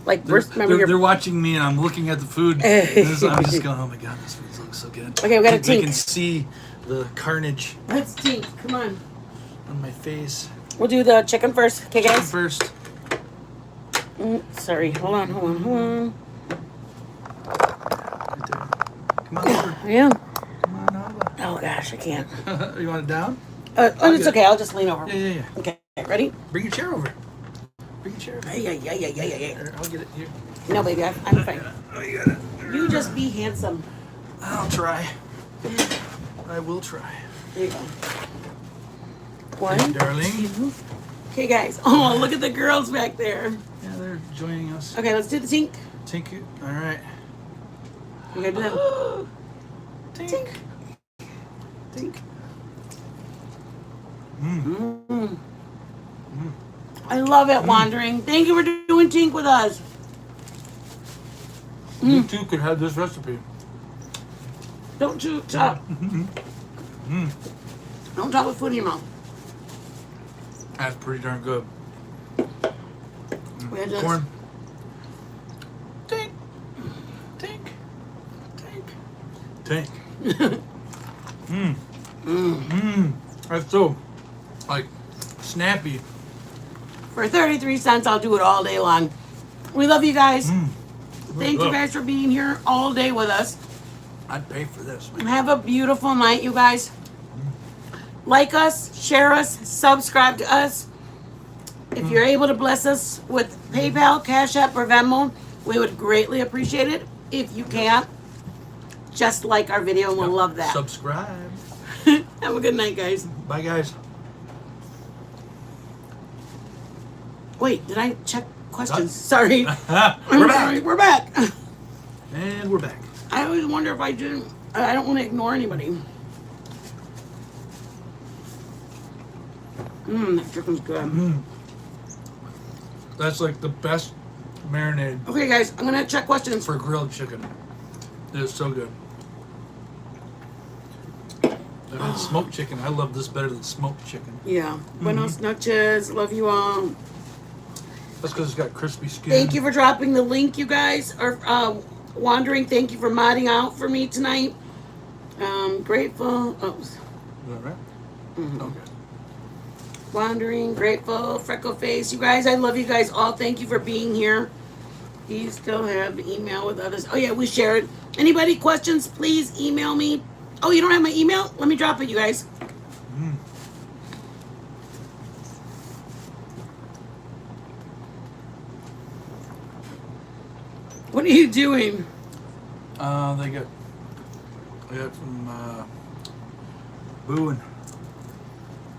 Like, They're watching me, and I'm looking at the food. I'm just going, oh my god, this food looks so good. Okay, we got a They tink. can see the carnage Let's tink. Come on. on my face. We'll do the chicken first. Okay, guys? First. Sorry. Hold on. Right there. Come on over. Yeah. Come on over. Oh, gosh, I can't. You want it down? It's get okay. I'll just lean over. Yeah. Okay, ready? Bring your chair over. Bring your chair over. Yeah. Here, I'll get it here. No, baby, I'm fine. Oh, you got it. You just be handsome. I'll try. I will try. There you go. One, Hey, darling. two. Okay, guys. Oh, look at the girls back there. Yeah, they're joining us. Okay, let's do the tink. Tink it. All right. We're gonna do that. Tink. Tink. Mmm. I love it, Wandering. Thank you for doing tink with us. You too could have this recipe. Don't chew chop. Don't talk with food in your mouth. That's pretty darn good. We had this. Corn. Tink. Tink. Tink. That's so, like, snappy. For 33 cents, I'll do it all day long. We love you guys. Thank you Look. guys for being here all day with us. I'd pay for this, man. Have a beautiful night, you guys. Like us, share us, subscribe to us. If you're able to bless us with PayPal, Cash App, or Venmo, we would greatly appreciate it. If you can't, just like our video and we'll love that. Subscribe. Have a good night, guys. Bye, guys. Wait, did I check questions? Sorry. We're Sorry, back. we're back. And we're back. I always wonder if I didn't. I don't want to ignore anybody. That chicken's good. That's like the best marinade Okay, guys, I'm gonna check questions. for grilled chicken. It is so good. I mean, smoked chicken. I love this better than smoked chicken. Yeah. Buenos noches. Love you all. That's because it's got crispy skin. Thank you for dropping the link, you guys. Or wandering. Thank you for modding out for me tonight. Grateful. Oh, Is that right? Okay. wandering. Grateful. Freckle face. You guys, I love you guys all. Thank you for being here. Do you still have email with others? Oh yeah, we shared. Anybody questions? Please email me. Oh, you don't have my email? Let me drop it, you guys. What are you doing? They got some booing.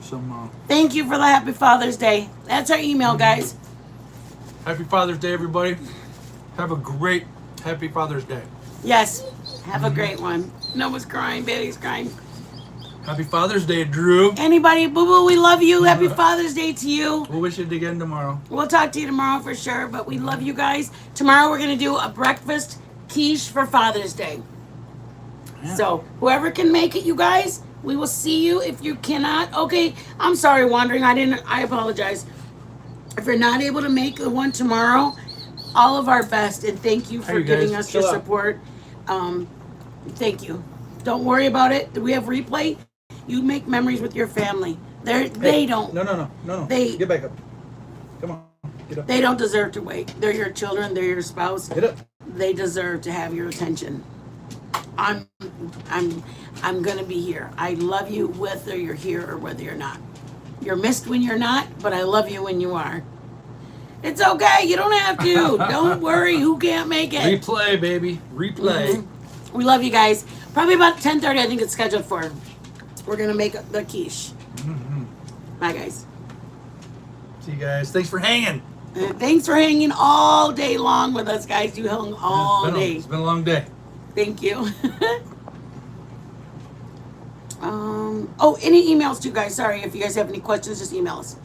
Some Thank you for the Happy Father's Day. That's our email, guys. Happy Father's Day, everybody. Have a great Happy Father's Day. Yes. Have a great one. Noah's crying. Baby's crying. Happy Father's Day, Drew. Anybody, boo boo, we love you. Happy Father's Day to you. We'll wish it again tomorrow. We'll talk to you tomorrow for sure, but we love you guys. Tomorrow we're going to do a breakfast quiche for Father's Day. Yeah. So whoever can make it, you guys, we will see you. If you cannot, okay, I'm sorry, Wandering. I apologize. If you're not able to make the one tomorrow, all of our best, and thank you for Hey, guys, giving us your chill out. support. Thank you. Don't worry about it. We have replay. You make memories with your family. They don't. No. They- Get back up. Come on. Get up. They don't deserve to wait. They're your children. They're your spouse. Get up. They deserve to have your attention. I'm gonna be here. I love you whether you're here or whether you're not. You're missed when you're not, but I love you when you are. It's okay. You don't have to. Don't worry. Who can't make it? Replay, baby. Replay. We love you guys. Probably about 10:30. I think it's scheduled for. We're gonna make the quiche. Bye, guys. See you guys. Thanks for hanging. Thanks for hanging all day long with us, guys. You hung all day. It's been a long day. Thank you. Oh, any emails too, guys. Sorry, if you guys have any questions, just email us.